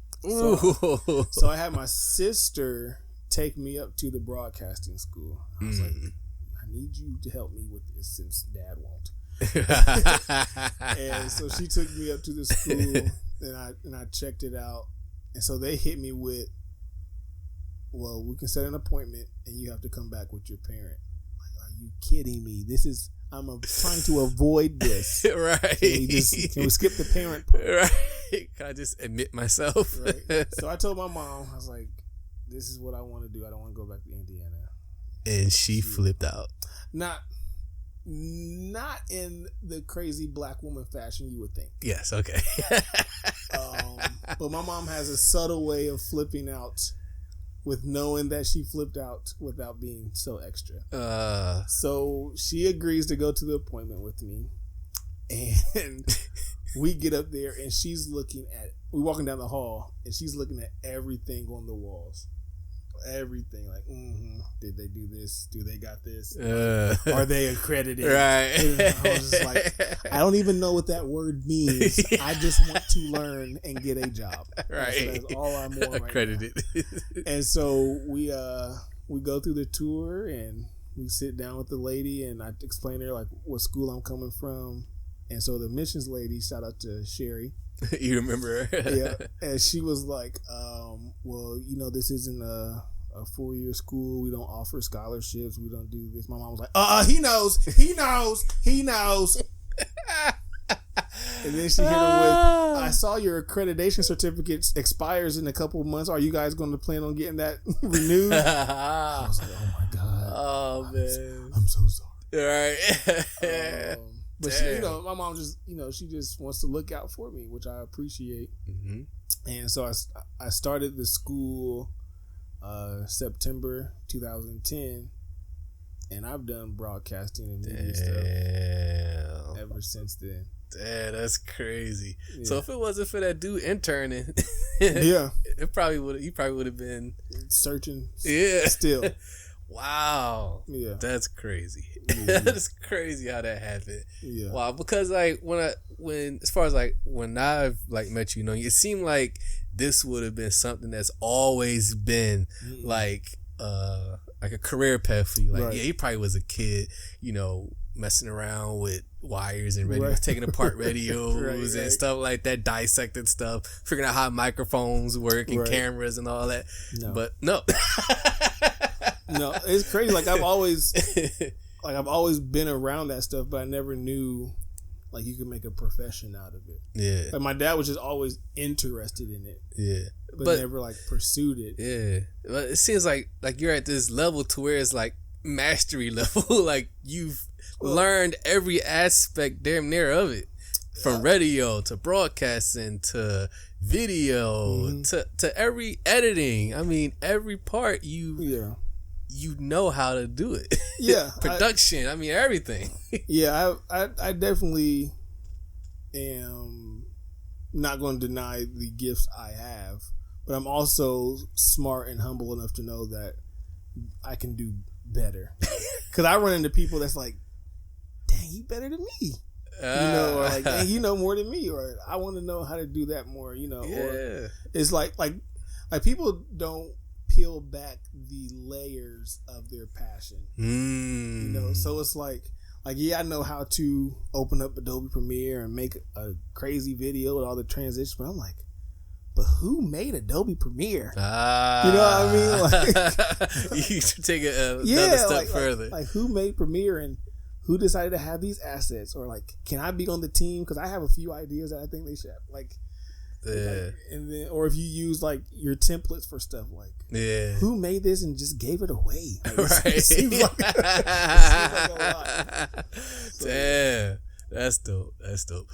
So I had my sister take me up to the broadcasting school. I was like, I need you to help me with this since Dad won't. And so she took me up to the school, and I checked it out. And so they hit me with, well, we can set an appointment, and you have to come back with your parent. Like, are you kidding me? I'm trying to avoid this. Right. Can we skip the parent part? Right. Can I just admit myself? Right. So I told my mom, I was like, this is what I want to do. I don't want to go back to Indiana. And she flipped out. Not in the crazy black woman fashion you would think. Yes, okay. But my mom has a subtle way of flipping out with knowing that she flipped out without being so extra. So she agrees to go to the appointment with me. And we get up there, and we're walking down the hall, and she's looking at everything on the walls. Everything, like, did they do this? Do they got this? Are they accredited? Right. And I was just like, I don't even know what that word means. I just want to learn and get a job. Right. So that's all I'm on accredited. Right now. And so we go through the tour, and we sit down with the lady, and I explain to her, like, what school I'm coming from. And so the admissions lady, shout out to Sherry. You remember her? Yeah. And she was like, well, this isn't a 4-year school. We don't offer scholarships. We don't do this. My mom was like, he knows. And then she hit him with, I saw your accreditation certificate expires in a couple of months. Are you guys going to plan on getting that renewed? I was like, oh my God. Oh, man. I'm so sorry. Right. But she, my mom just, she just wants to look out for me, which I appreciate. Mm-hmm. And so I started the school September 2010, and I've done broadcasting and media stuff ever since then. Damn, that's crazy. Yeah. So if it wasn't for that dude interning, yeah, you probably would have been searching. Yeah, still. Wow. Yeah. That's crazy. Yeah. That's crazy how that happened. Yeah. Wow. Because like when I've like met you, it seemed like this would have been something that's always been like a career path for you. Like, right. Yeah, he probably was a kid, messing around with wires and radios, right. Taking apart radios right. And stuff like that, dissecting stuff, figuring out how microphones work and cameras and all that. No. But no. No, it's crazy. Like I've always been around that stuff, but I never knew like you could make a profession out of it. Yeah. Like my dad was just always interested in it. Yeah. But never like pursued it. Yeah. But it seems like you're at this level to where it's like mastery level. Like you've learned every aspect damn near of it. From radio to broadcasting to video to every editing. I mean, every part you know how to do it. Yeah. Production. I mean, everything. Yeah, I definitely am not going to deny the gifts I have, but I'm also smart and humble enough to know that I can do better. Because I run into people that's like, dang, you better than me. Or like, dang, you know more than me, or I want to know how to do that more, Yeah. Or it's like people don't peel back the layers of their passion. So it's like Like, yeah, I know how to open up Adobe Premiere and make a crazy video with all the transitions, but I'm like, but who made Adobe Premiere? You know what I mean? Like, you should take it another step further. Like, who made Premiere and who decided to have these assets? Or like, can I be on the team? Because I have a few ideas that I think they should have. Like, and then, or if you use like your templates for stuff, like, who made this and just gave it away? Like, right. It seems like a lot. So, damn, that's dope. That's dope.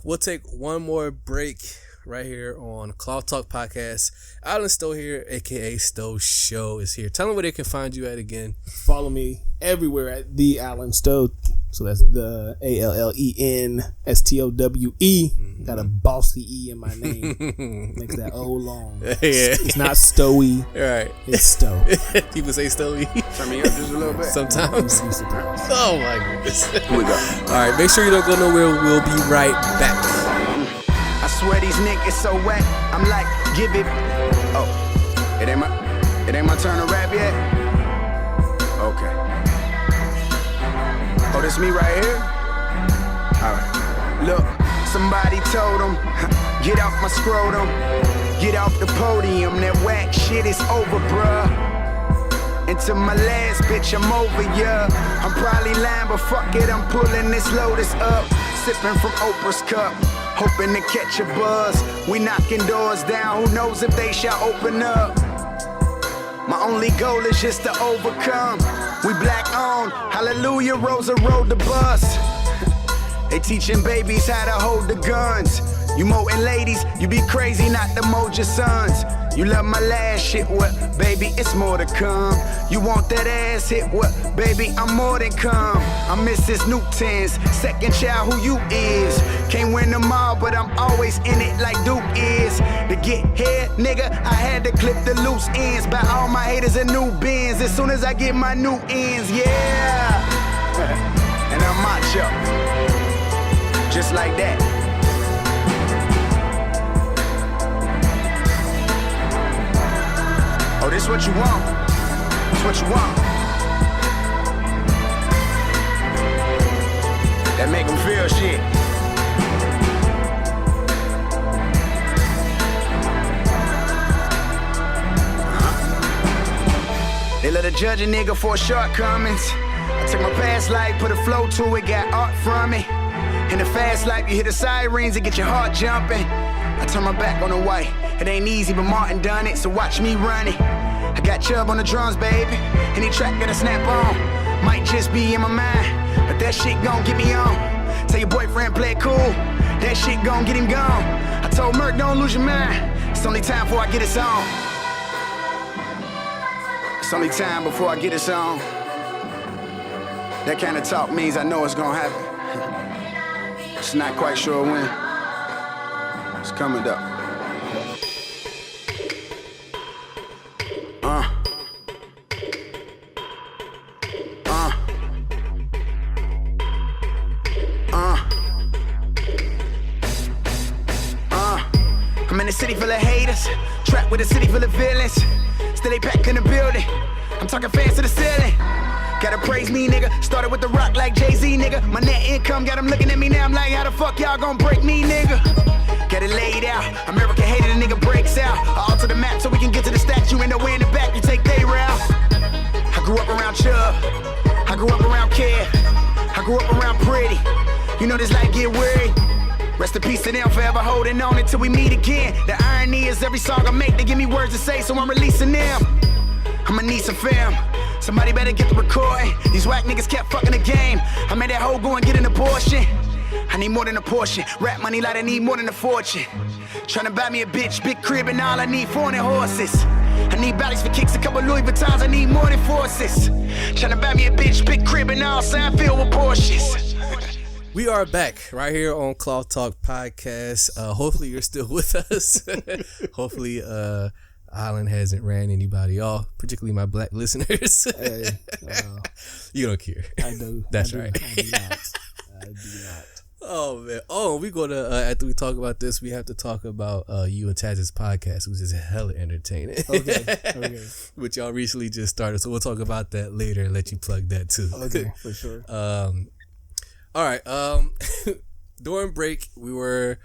We'll take one more break right here on Cloth Talk Podcast. Allen Stowe here, aka Stowe Show, is here. Tell them where they can find you at again. Follow me everywhere at the Allen Stowe. So that's the ALLENSTOWE. Got a bossy E in my name. Makes that O long. It's not Stowe. Right. It's Stowe. People say Stowe. Turn me up just a little bit. Sometimes. Oh my goodness. Here we go. Alright, make sure you don't go nowhere. We'll be right back. I swear these niggas so wet. I'm like, give it. Oh, it ain't my turn to rap yet. Okay. Oh, this me right here? Alright. Look, somebody told him, get off my scrotum, get off the podium, that whack shit is over, bruh. And to my last bitch, I'm over, yeah. I'm probably lying, but fuck it, I'm pulling this Lotus up, sipping from Oprah's cup, hoping to catch a buzz. We knocking doors down, who knows if they shall open up. My only goal is just to overcome. We black on, hallelujah, Rosa rode the bus. They teaching babies how to hold the guns. You molding ladies, you be crazy not to mold your sons. You love my last shit, what, baby, it's more to come. You want that ass hit, what, baby, I'm more than come. I miss this new tens, second child, who you is. Can't win them all, but I'm always in it like Duke is. To get here, nigga, I had to clip the loose ends. Buy all my haters a new Benz as soon as I get my new ends, yeah. And I'm macho, just like that. Oh, this what you want. This what you want. That make them feel shit. They let a judge a nigga for shortcomings. I took my past life, put a flow to it, got art from it. In the fast life, you hear the sirens and get your heart jumping. I turn my back on the white. It ain't easy, but Martin done it, so watch me run it. I got Chubb on the drums, baby. Any track gotta snap on. Might just be in my mind, but that shit gon' get me on. Tell your boyfriend play it cool, that shit gon' get him gone. I told Merc, don't lose your mind. It's only time before I get it on. It's only time before I get it on. That kind of talk means I know it's gonna happen. Just not quite sure when. It's coming up. I'm in a city full of haters, trapped with a city full of villains. Still they pack in the building, I'm talking fans to the ceiling. Gotta praise me, nigga, started with the rock like Jay-Z, nigga. My net income got them looking at me now, I'm like, how the fuck y'all gon' break me, nigga? Got it laid out, America hated, a nigga breaks out. I alter the map so we can get to the statue, and the way in the back, you take they route. I grew up around Chubb, I grew up around Care, I grew up around Pretty. You know this life get weird. Rest in peace to them, forever holding on until we meet again. The irony is every song I make, they give me words to say, so I'm releasing them. I'ma need some film, somebody better get the recording. These whack niggas kept fucking the game. I made that hoe go and get an abortion. I need more than a portion, rap money like I need more than a fortune. Tryna buy me a bitch, big crib, and all I need 400 horses. I need bodies for kicks, a couple Louis Vuittons, I need more than forces. Tryna buy me a bitch, big crib, and all sign filled with Porsches. We are back right here on Cloth Talk Podcast. Hopefully you're still with us. Hopefully Allen hasn't ran anybody off, particularly my black listeners. Hey, you don't care. I do. That's I do. right. I do not. I do not. Oh man! Oh, we go to after we talk about this, we have to talk about you and Taz's podcast, which is hella entertaining. Okay. Which y'all recently just started, so we'll talk about that later and let you plug that too. Okay, for sure. All right. During break, we were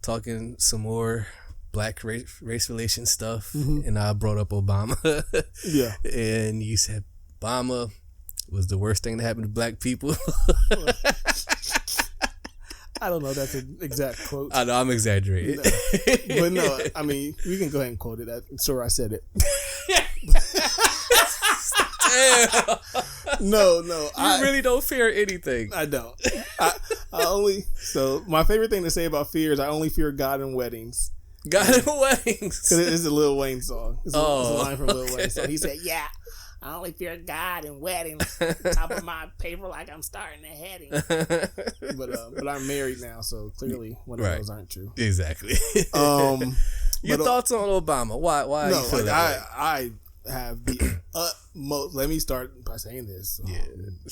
talking some more black race relations stuff, and I brought up Obama. Yeah, and you said Obama was the worst thing that happened to black people. I don't know if that's an exact quote. I know I'm exaggerating. No. But no, I mean, we can go ahead and quote it. I'm sure I said it. Damn. No. I really don't fear anything. I don't. I only, so my favorite thing to say about fear is I only fear God and weddings. God and weddings. Because it's a Lil Wayne song. It's a line from Lil okay. Wayne song. He said, yeah, I only fear God and weddings. Top of my paper like I'm starting a heading. But I'm married now, so clearly one of those aren't true. Exactly. Your But, thoughts on Obama? Why no, you feel like that way? I have the utmost. Let me start by saying this. Yeah,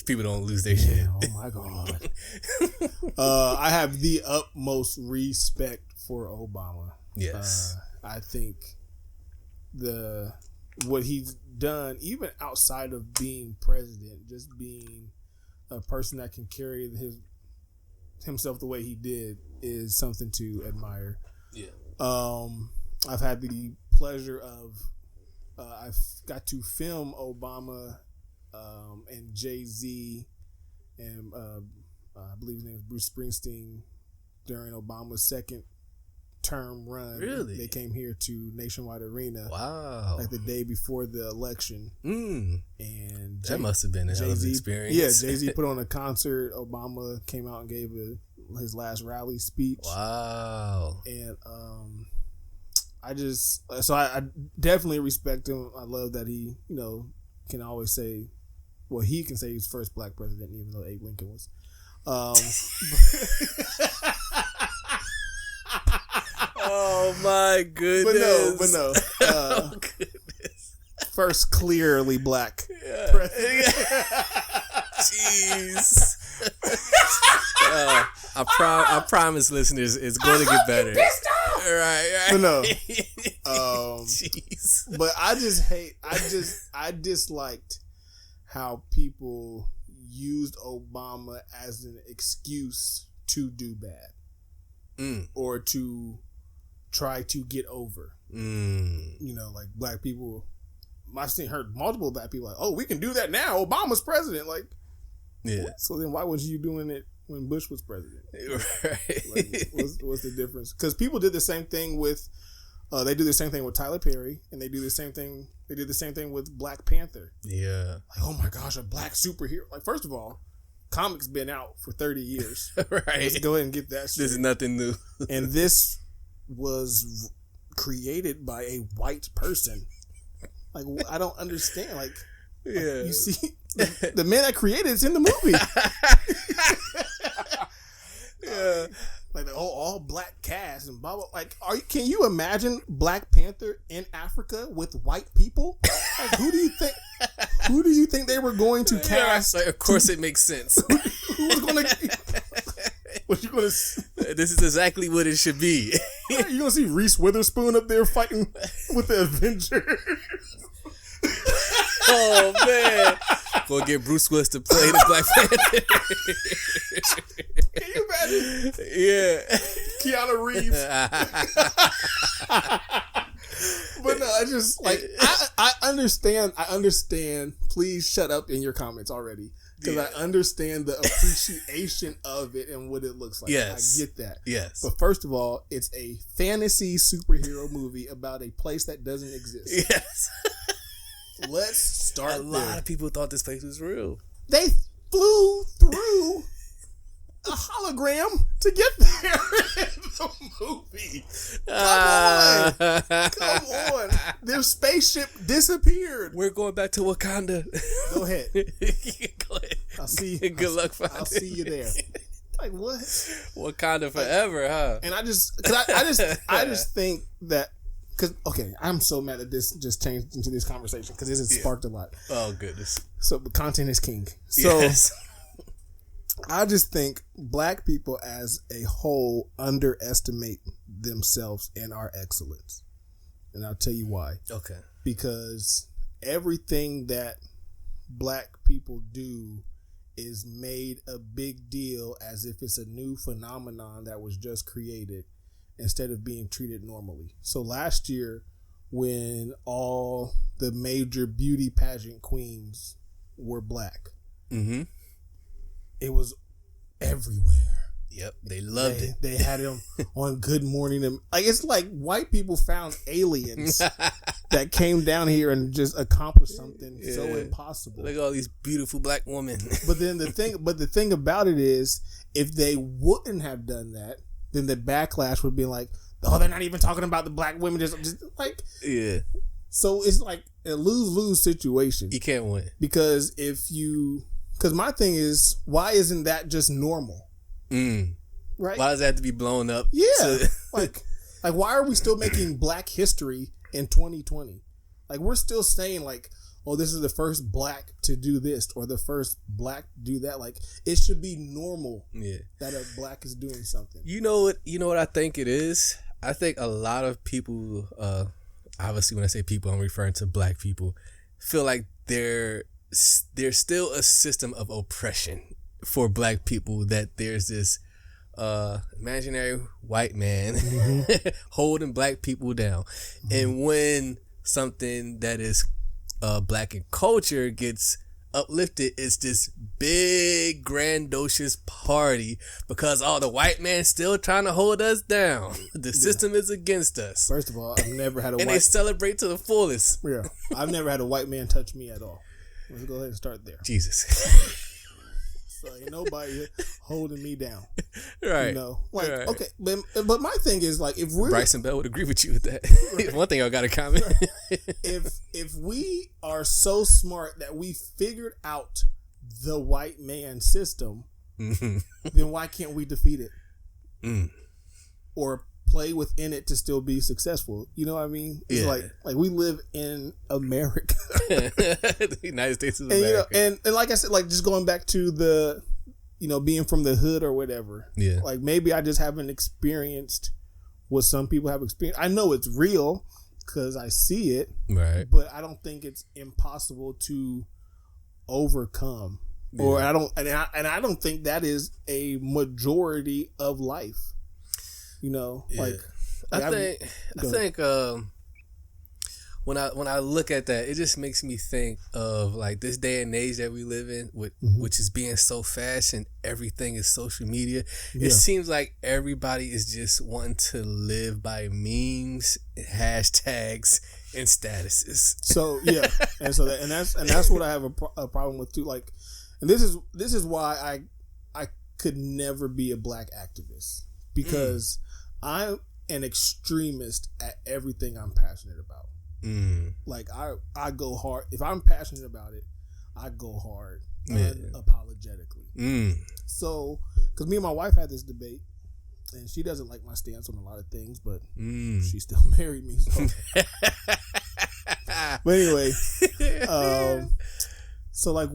people don't lose their shit. Oh my God. I have the utmost respect for Obama. Yes. I think what he's done, even outside of being president, just being a person that can carry himself the way he did is something to admire. Yeah. I've had the pleasure of I've got to film Obama and Jay-Z and I believe his name is Bruce Springsteen during Obama's second term run. Really? They came here to Nationwide Arena. Wow. Like the day before the election. And that must have been a hell of an experience. Yeah, Jay-Z put on a concert. Obama came out and gave his last rally speech. Wow. And I definitely respect him. I love that he, can always say, well, he can say he's first black president, even though Abe Lincoln was. Oh my goodness! But no. Oh goodness! First clearly black president. Jeez. I promise, listeners, it's going to get better. Right. But no. Jeez. But I disliked how people used Obama as an excuse to do bad. Or to try to get over. Like black people. I've heard multiple black people like, oh, we can do that now. Obama's president. Like, yeah. So then why was you doing it when Bush was president? Right. Like, what's the difference? Because people did the same thing with, they do the same thing with Tyler Perry, and they do the same thing. They did the same thing with Black Panther. Yeah. Like, oh my gosh, a black superhero. Like, first of all, comics been out for 30 years. Right. Let's go ahead and get that straight. This is nothing new. And this was created by a white person. Like, I don't understand. Like, yeah. You see, the man that created it's in the movie. Yeah. Like the all black cast and blah blah. Like, can you imagine Black Panther in Africa with white people? Like, who do you think they were going to cast? Like, of course, it makes sense. Who was going to? What you going to? This is exactly what it should be. You going to see Reese Witherspoon up there fighting with the Avengers? Oh man, go get Bruce Willis to play the Black Panther. Can you imagine? Yeah, Keanu Reeves. But no, I just like I understand. Please shut up in your comments already, because I understand the appreciation of it and what it looks like. Yes, I get that. Yes, but first of all, it's a fantasy superhero movie about a place that doesn't exist. Yes. Let's start. A lot of people thought this place was real. They flew through a hologram to get there in the movie. Come on. Their spaceship disappeared. We're going back to Wakanda. Go ahead. Go ahead. I'll see. Good luck. I'll see you there. Like, what? Wakanda forever, huh? And I just think that. Because, okay, I'm so mad that this just changed into this conversation because this has sparked a lot. Oh, goodness. So, but content is king. So, I just think black people as a whole underestimate themselves and our excellence. And I'll tell you why. Okay. Because everything that black people do is made a big deal as if it's a new phenomenon that was just created instead of being treated normally. So last year, when all the major beauty pageant queens were black, it was everywhere. Yep, they loved it. They had him on Good Morning. Like, it's like white people found aliens that came down here and just accomplished something so impossible. Look at all these beautiful black women. But then the thing about it is, if they wouldn't have done that, then the backlash would be like, oh, they're not even talking about the black women. Just like, yeah. So it's like a lose-lose situation. You can't win. Because my thing is, why isn't that just normal? Right? Why does that have to be blown up? Yeah. like why are we still making black history in 2020? Like, we're still saying like, oh, this is the first black to do this or the first black to do that. Like, it should be normal that a black is doing something. You know what I think it is? I think a lot of people, obviously when I say people, I'm referring to black people, feel like there's still a system of oppression for black people, that there's this imaginary white man holding black people down. And when something that is black in culture gets uplifted, it's this big grandiose party because the white man's still trying to hold us down. The system is against us. First of all, I've never had a and they celebrate to the fullest. Yeah, I've never had a white man touch me at all. Let's go ahead and start there. Jesus. So ain't nobody holding me down. Right. You know, like, right. Okay, but my thing is, like, if we're Bryson Bell would agree with you with that. Right. One thing I got to comment. If we are so smart that we figured out the white man system, then why can't we defeat it? Or play within it to still be successful? You know what I mean? It's like we live in America. The United States of America. And like I said, like, just going back to the, being from the hood or whatever. Yeah. Like, maybe I just haven't experienced what some people have experienced. I know it's real because I see it. Right. But I don't think it's impossible to overcome. Yeah. Or I don't think that is a majority of life. Like I think when I look at that, it just makes me think of like this day and age that we live in, which is being so fast and everything is social media. It seems like everybody is just wanting to live by memes, hashtags, and statuses. So yeah, and that's what I have a problem with too. Like, and this is why I could never be a black activist, because I'm an extremist at everything I'm passionate about. Like, I go hard. If I'm passionate about it, I go hard unapologetically. So, because me and my wife had this debate, and she doesn't like my stance on a lot of things, but she still married me. So. But anyway, so like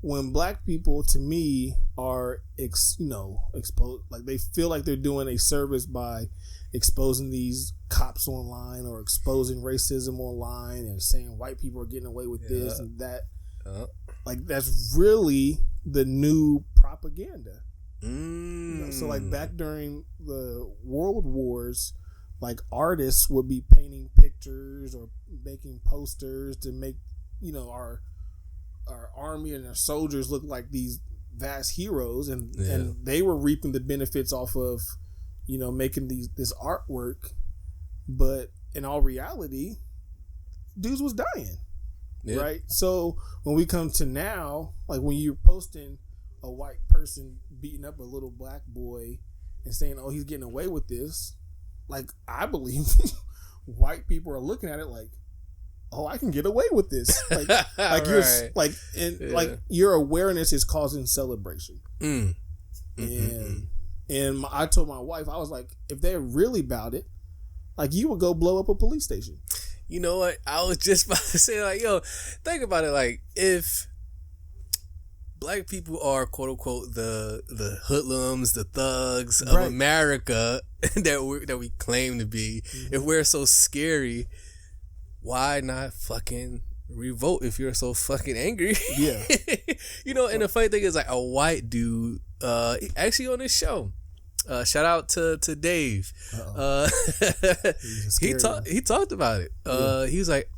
when black people, to me, are exposed, like they feel like they're doing a service by exposing these cops online or exposing racism online and saying white people are getting away with this and that. Like, that's really the new propaganda. So like back during the World Wars, like, artists would be painting pictures or making posters to make our army and our soldiers look like these vast heroes, and they were reaping the benefits off of making this artwork. But in all reality, dudes was dying. Right? So when we come to now, like, when you're posting a white person beating up a little black boy and saying, oh, he's getting away with this, like, I believe white people are looking at it like, oh, I can get away with this. Like, you're like, and like, your awareness is causing celebration. And I told my wife, I was like, if they're really about it, like, you would go blow up a police station. You know what? I was just about to say, like, yo, think about it. Like, if black people are quote unquote the hoodlums, the thugs of America that we claim to be. If we're so scary, why not fucking revolt if you're so fucking angry? Yeah. And the funny thing is, like, a white dude actually on this show, shout out to Dave. He talked about it. He's like,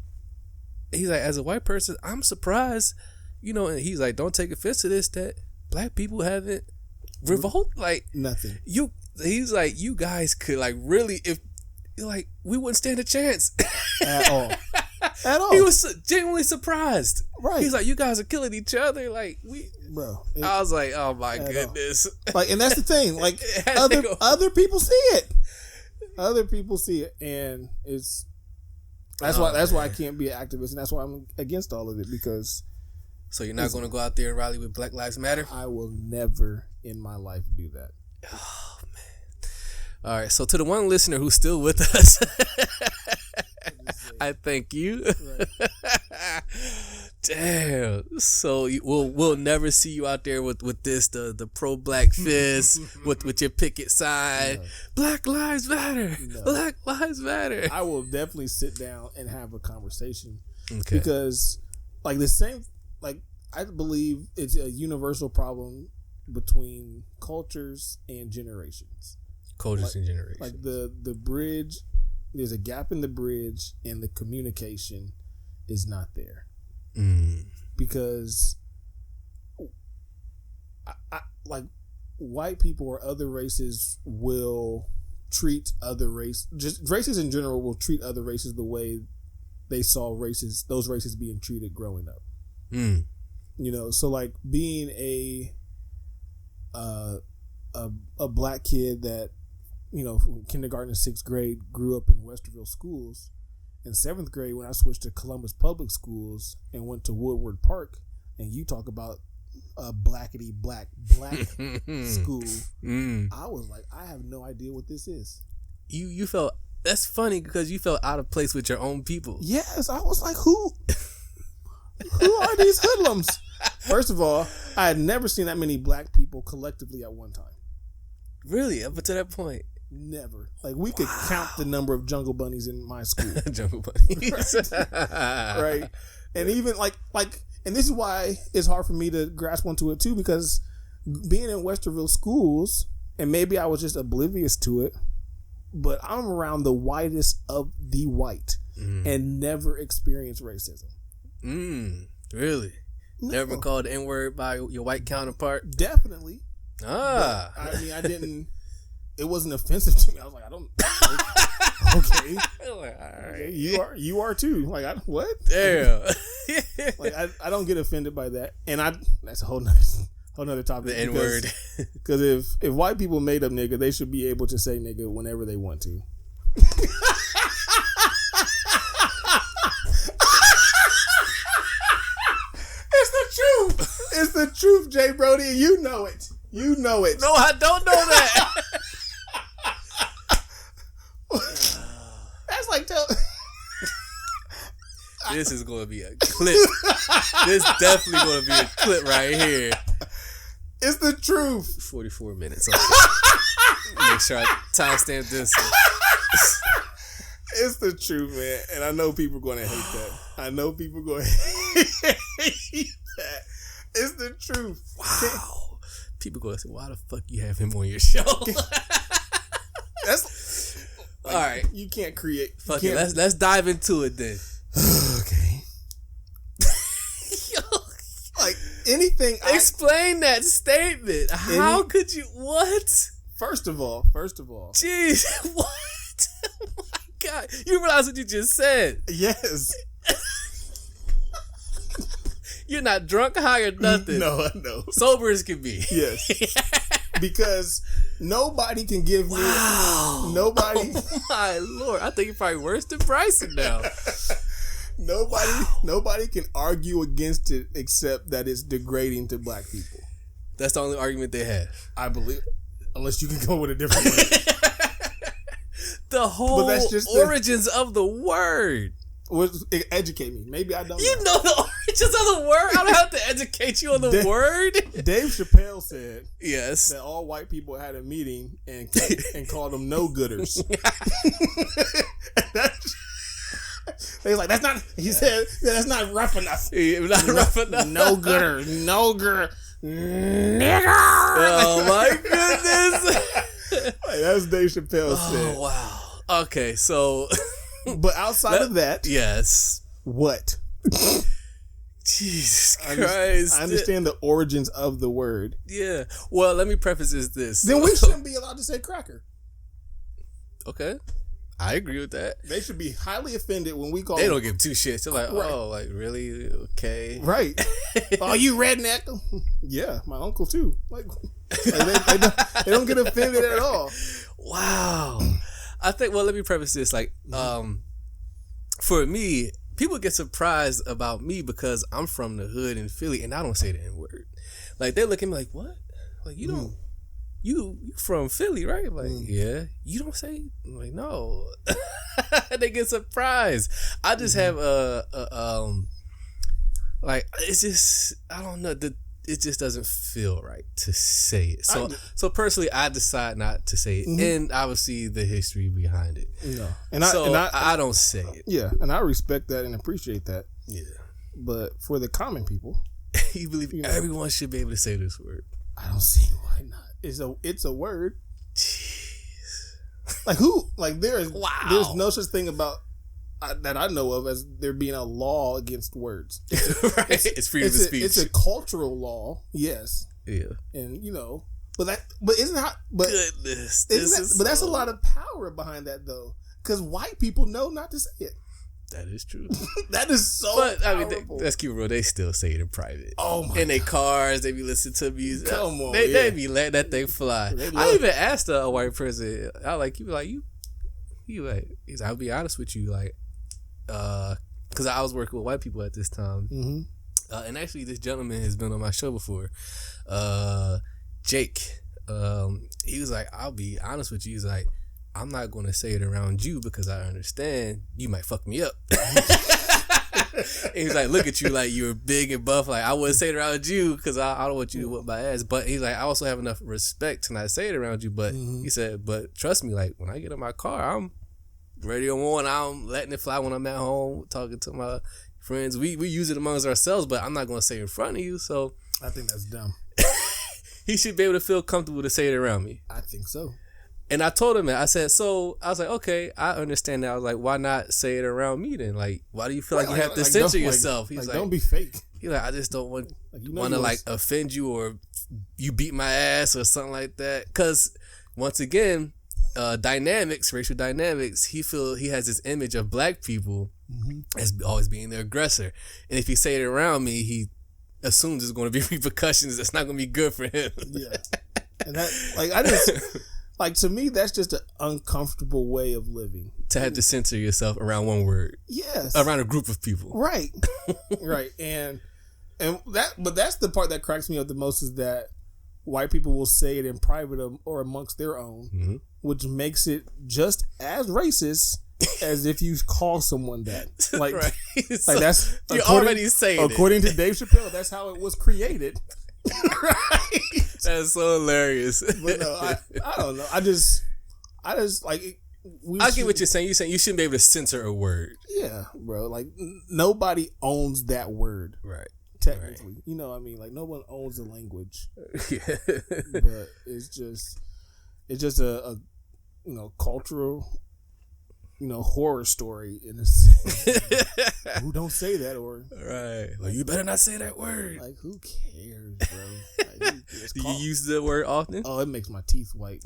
as a white person, I'm surprised, and he's like, don't take offense to this, that black people haven't revolt, like nothing. He's like, you guys could, like, really, if like, we wouldn't stand a chance at all. At all. He was genuinely surprised. Right. He's like, you guys are killing each other. Like, I was like, oh my goodness. Like, and that's the thing. Like, other people see it. Other people see it, and that's why I can't be an activist, and that's why I'm against all of it, because. So you're not going to go out there and rally with Black Lives Matter? I will never in my life do that. Oh man. All right. So to the one listener who's still with us, I thank you. Right. Damn. So we'll never see you out there with this the pro black fist with your picket sign. No. Black Lives Matter. No. Black Lives Matter. I will definitely sit down and have a conversation. Okay. Because like the same, like, I believe it's a universal problem between cultures and generations. And generations. Like the bridge, there's a gap in the bridge, and the communication is not there. Because I like white people or other races will treat other races in general will treat other races the way they saw those races being treated growing up. So like being a black kid that, from kindergarten to 6th grade grew up in Westerville schools. In 7th grade, when I switched to Columbus Public Schools and went to Woodward Park, and you talk about a blackety black school, I was like, I have no idea what this is. You felt, that's funny because you felt out of place with your own people. Yes, I was like, who are these hoodlums? First of all, I had never seen that many black people collectively at one time. Really? Up to that point? Never. Like, we could count the number of jungle bunnies in my school. Jungle bunnies. Right. And even like, and this is why it's hard for me to grasp onto it too, because being in Westerville schools, and maybe I was just oblivious to it, but I'm around the whitest of the white and never experienced racism. Really? No. Never been called the N-word by your white counterpart? Definitely. But, I mean, I didn't. It wasn't offensive to me. I was like, I don't. Okay. Like, all right. You are too. Like, what? Damn. Like, I don't get offended by that, and that's a whole nother topic. The N-word. Because if white people made up nigga, they should be able to say nigga whenever they want to. It's the truth, Jay Brody, and you know it. You know it. No, I don't know that. That's like This is going to be a clip. This definitely going to be a clip right here. It's the truth. 44 minutes. Okay. Make sure I timestamp this. It's the truth, man. And I know people are going to hate that. I know people are going to hate that. It's the truth. Wow. People going to say, why the fuck you have him on your show? That's like, all right. You can't create. Fuck it. Let's dive into it then. Okay. Like anything. Explain that statement. How could you? What? First of all. Jeez. What? Oh my God. You realize what you just said? Yes. You're not drunk, high, or nothing. No, I know. Sober as can be. Yes. Because nobody can give me... Wow. Nobody... Oh my Lord. I think you're probably worse than Bryson now. Nobody can argue against it except that it's degrading to black people. That's the only argument they have. I believe. Unless you can go with a different one. The whole origins of the word. Educate me. Maybe I don't know. You know the origins just on the word? I don't have to educate you on the word. Dave Chappelle said yes that all white people had a meeting and called them no-gooders. He's like, that's not. He said that's not rough enough. Not rough enough. No-gooder, no-gooder, nigger. Oh my goodness. Like, that's Dave Chappelle said. Oh wow. Okay, so. But outside of that, yes. What? Jesus Christ. I understand the origins of the word. Yeah. Well, let me preface this. Then we shouldn't be allowed to say cracker. Okay. I agree with that. They should be highly offended when we call They them. don't give two shits. They're like, Right. oh, like, really? Okay. Right. Oh, you redneck? Yeah, my uncle too. Like they don't get offended at all. Wow. I think, well, let me preface this. Like, for me, people get surprised about me because I'm from the hood in Philly and I don't say the N-word. Like, they look at me like, what? Like, you don't, you from Philly, right? I'm like, yeah. You don't say? I'm like, no. They get surprised. I just have like, it's just, I don't know, it just doesn't feel right to say it. So personally, I decide not to say it, and obviously the history behind it. Yeah, I don't say it. Yeah, and I respect that and appreciate that. Yeah, but for the common people, you believe everyone should be able to say this word. I don't see why not. It's a word. Jeez, like who? Like there's no such thing about. That I know of as there being a law against words. Right. It's freedom of speech. It's a cultural law, yes. Yeah. And isn't how? But goodness, but that's a lot of power behind that though, because white people know not to say it. That is true. That is so. But powerful. I mean, let's keep it real. They still say it in private. Oh my! In their cars, they be listening to music. Come on, they be letting that thing fly. I even asked a white person. I like you like. He's. I'll be honest with you, like. Because I was working with white people at this time, and actually this gentleman has been on my show before, Jake. He was like, I'll be honest with you, he's like, I'm not going to say it around you because I understand you might fuck me up. He's like, look at you, like you're big and buff, like I wouldn't say it around you because I don't want you to whip my ass, but he's like, I also have enough respect to not say it around you, but he said, but trust me, like when I get in my car, I'm radio on, I'm letting it fly when I'm at home, talking to my friends. We use it amongst ourselves, but I'm not going to say it in front of you. So I think that's dumb. He should be able to feel comfortable to say it around me. I think so. And I told him that. I said, so I was like, okay, I understand that. I was like, why not say it around me then? Like, why do you feel like you have to censor yourself? He's like, don't be fake. He's like, I just don't want to offend you or you beat my ass or something like that. Because once again, racial dynamics, he has this image of black people as always being the aggressor, and if he say it around me, he assumes there's going to be repercussions that's not going to be good for him. Yeah, and that to me that's just an uncomfortable way of living, to have to censor yourself around one word. Yes, around a group of people. Right. Right, and that's the part that cracks me up the most, is that white people will say it in private or amongst their own, which makes it just as racist as if you call someone that. Like, right. Like that's you're already saying it. According to Dave Chappelle, that's how it was created. Right. That's so hilarious. But no, I don't know. I just like. I get what you're saying. You're saying you shouldn't be able to censor a word. Yeah, bro. Like nobody owns that word. Right. Technically, right. You know what I mean? Like no one owns the language. Yeah. But it's just a cultural, horror story in a sense. Who don't say that, or right? Like you better not say that word. Like who cares, bro? Like, do you use the word often? Oh, it makes my teeth white.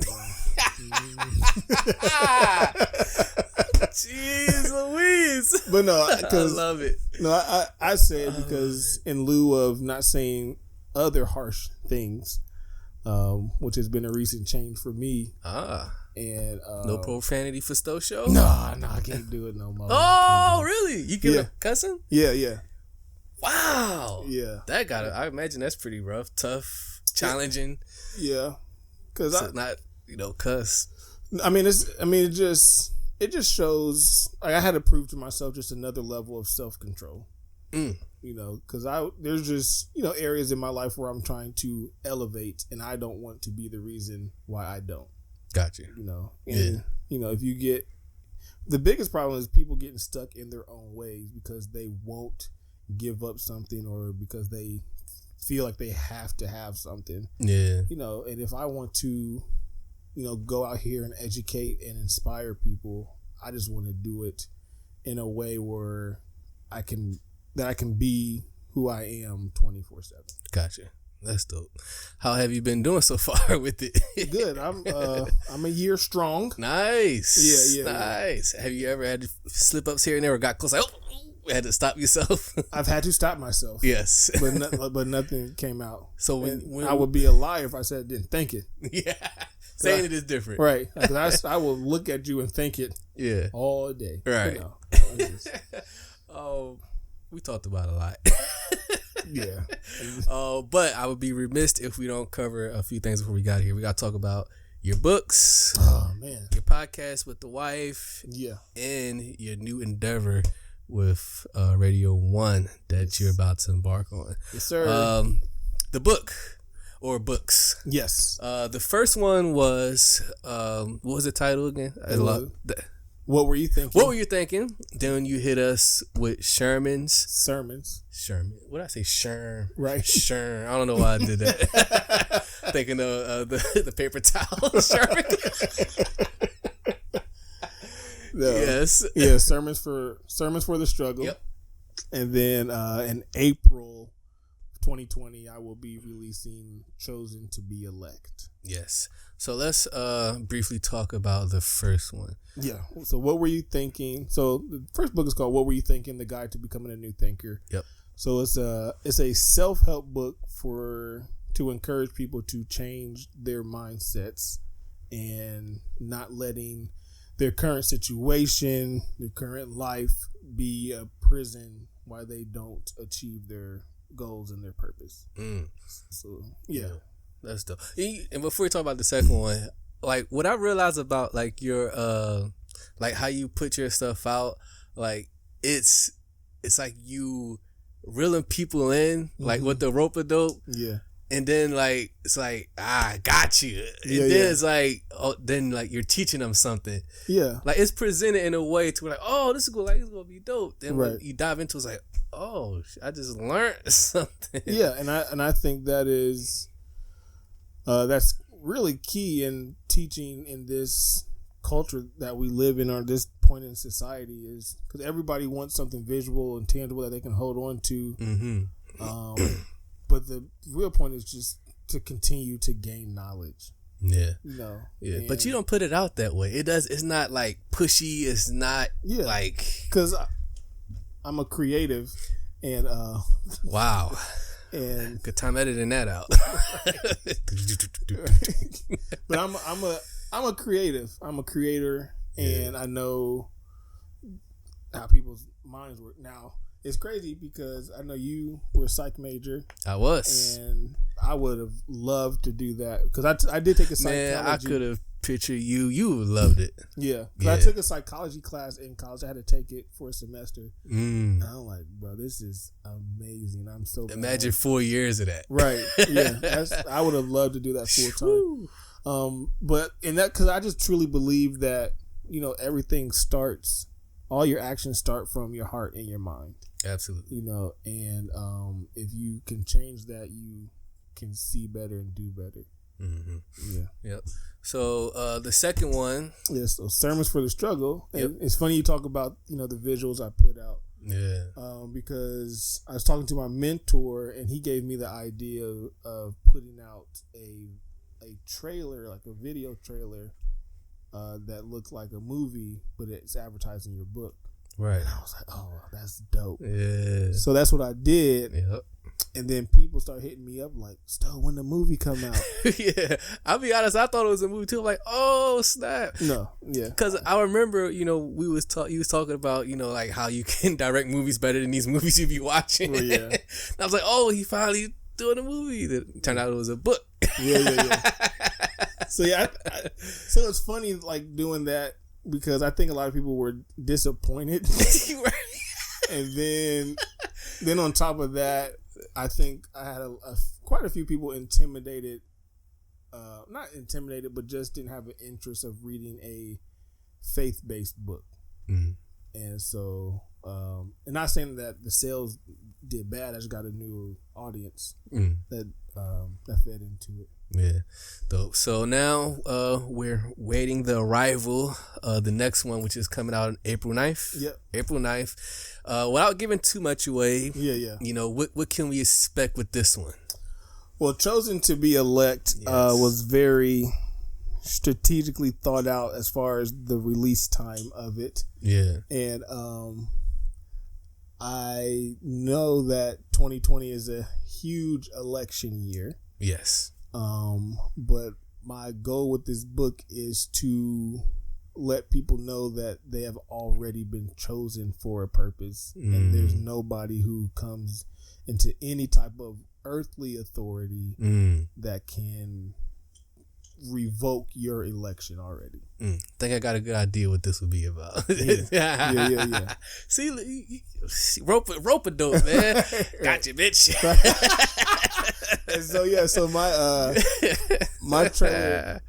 Jeez Louise. But no, I love it. No, I say it because in lieu of not saying other harsh things, which has been a recent change for me. And no profanity for Stowe show? No, I can't do it no more. Oh, really? You give a cussing? Yeah. Wow. Yeah. I imagine that's pretty rough, tough, challenging. Yeah. Cause not, cuss. I mean, it just shows, like, I had to prove to myself just another level of self-control. you know, because there's just, you know, areas in my life where I'm trying to elevate, and I don't want to be the reason why I don't. Gotcha. You know, and you know, if you get, the biggest problem is people getting stuck in their own ways because they won't give up something, or because they feel like they have to have something. Yeah. You know, and if I want to, you know, go out here and educate and inspire people, I just want to do it in a way where I can be who I am 24/7. Gotcha. That's dope. How have you been doing so far with it? Good. I'm a year strong. Nice. Yeah. Nice. Have you ever had slip ups here and there, or got close? Like, had to stop yourself? I've had to stop myself. Yes. but nothing came out. So when I would be a liar if I said I didn't think it. Yeah. Saying it is different. Right. Because I will look at you and think it. Yeah. All day. Right. You know, we talked about a lot. Yeah. But I would be remiss if we don't cover a few things before we got here. We got to talk about your books. Oh, man. Your podcast with the wife. Yeah. And your new endeavor with Radio 1 that you're about to embark on. Yes, sir. The book or books. Yes. The first one was, what was the title again? What were you thinking? What were you thinking? Then you hit us with Sherman's sermons. Sherman. What did I say? Sherm. Right. Sherm. I don't know why I did that. Thinking of the paper towel. Sherman. No. Yes. Yeah. Sermons for the struggle. Yep. And then in April 2020, I will be releasing Chosen to Be Elect. Yes. So let's briefly talk about the first one. Yeah. So what were you thinking? So the first book is called What Were You Thinking? The Guide to Becoming a New Thinker. Yep. So it's a self-help book to encourage people to change their mindsets and not letting their current situation, their current life be a prison while they don't achieve their goals and their purpose. So yeah. That's dope. And before we talk about the second one, like what I realized about like your like how you put your stuff out, like it's like you reeling people in like with the rope-a-dope. Yeah. And then like it's like I got you. And then it's like then like you're teaching them something. Yeah. Like it's presented in a way to like, oh, this is gonna be dope. Then when right. you dive into it's like, oh, I just learned something. Yeah, and I think that is that's really key in teaching in this culture that we live in, or this point in society, is because everybody wants something visual and tangible that they can hold on to. Mm-hmm. But the real point is just to continue to gain knowledge. Yeah. You know. Yeah. But you don't put it out that way. It's not like pushy. It's not like, because I'm a creative, and wow. And good time editing that out. But I'm a creative. I'm a creator, and I know how people's minds work. Now it's crazy because I know you were a psych major. I was, and I would have loved to do that because I did take a psychology. Man, I could have pictured you. You would loved it. Yeah, because I took a psychology class in college. I had to take it for a semester. And I'm like, bro, this is amazing. I'm so imagine 4 years of that. Right. Yeah, I would have loved to do that full time. But in that, because I just truly believe that, you know, everything starts. All your actions start from your heart and your mind. Absolutely. You know, and if you can change that, you can see better and do better. Mm-hmm. Yeah. Yep. So the second one. Yeah, so Sermons for the Struggle. Yep. And it's funny you talk about, you know, the visuals I put out. Yeah. Because I was talking to my mentor, and he gave me the idea of putting out a trailer, like a video trailer, that looked like a movie, but it's advertising your book. Right. And I was like, oh, that's dope. Yeah. So that's what I did. Yep. And then people start hitting me up like, Stowe, when the movie come out? Yeah. I'll be honest, I thought it was a movie too. I'm like, oh, snap. No. Yeah. Because I remember, you know, you was talking about, you know, like how you can direct movies better than these movies you be watching. Well, yeah. And I was like, oh, he finally doing a movie. It turned out it was a book. Yeah. So yeah, so it's funny like doing that because I think a lot of people were disappointed, Right. and then Then on top of that, I think I had quite a few people intimidated. Not intimidated, but just didn't have an interest of reading a faith-based book. And so, and not saying that the sales did bad. I just got a new audience that fed into it. Yeah, dope. So now we're waiting the arrival of the next one, which is coming out on April 9th. Yep. April 9th. Without giving too much away, Yeah. you know, what can we expect with this one? Well, Chosen to Be Elect was very strategically thought out as far as the release time of it. Yeah. And I know that 2020 is a huge election year. Yes. But my goal with this book is to let people know that they have already been chosen for a purpose, and there's nobody who comes into any type of earthly authority that can revoke your election already. Think I got a good idea what this would be about. Yeah. See, rope a dope, man. Got you, bitch. And so my trailer,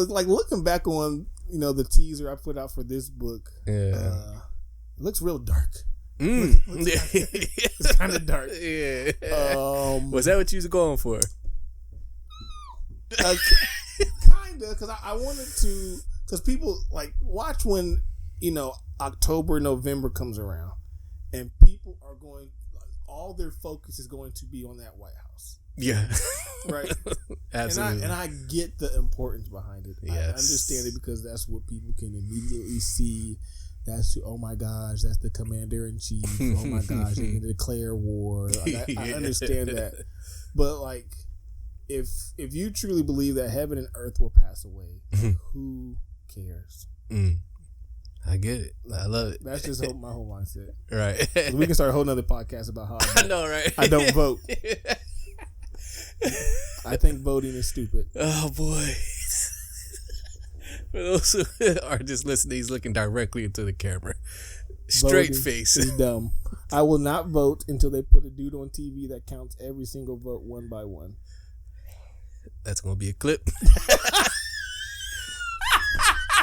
like looking back on the teaser I put out for this book, it looks real dark. It's kind of dark. Yeah. Was that what you was going for? Kinda, because I wanted to, because people like watch when October, November comes around, and people are going, all their focus is going to be on that White House. Yeah. Right. Absolutely. And I get the importance behind it. Yes. I understand it because that's what people can immediately see. That's, oh my gosh, that's the commander in chief. Oh my gosh, they can declare war. Like, I understand that, but like, if you truly believe that heaven and earth will pass away, who cares? I get it. I love it. That's just my whole mindset. Right. We can start a whole nother podcast about how I know, right? I don't vote. I think voting is stupid. Oh boy. For those who are just listening, he's looking directly into the camera. Straight Voting face. is dumb. I will not vote until they put a dude on TV that counts every single vote one by one. That's going to be a clip.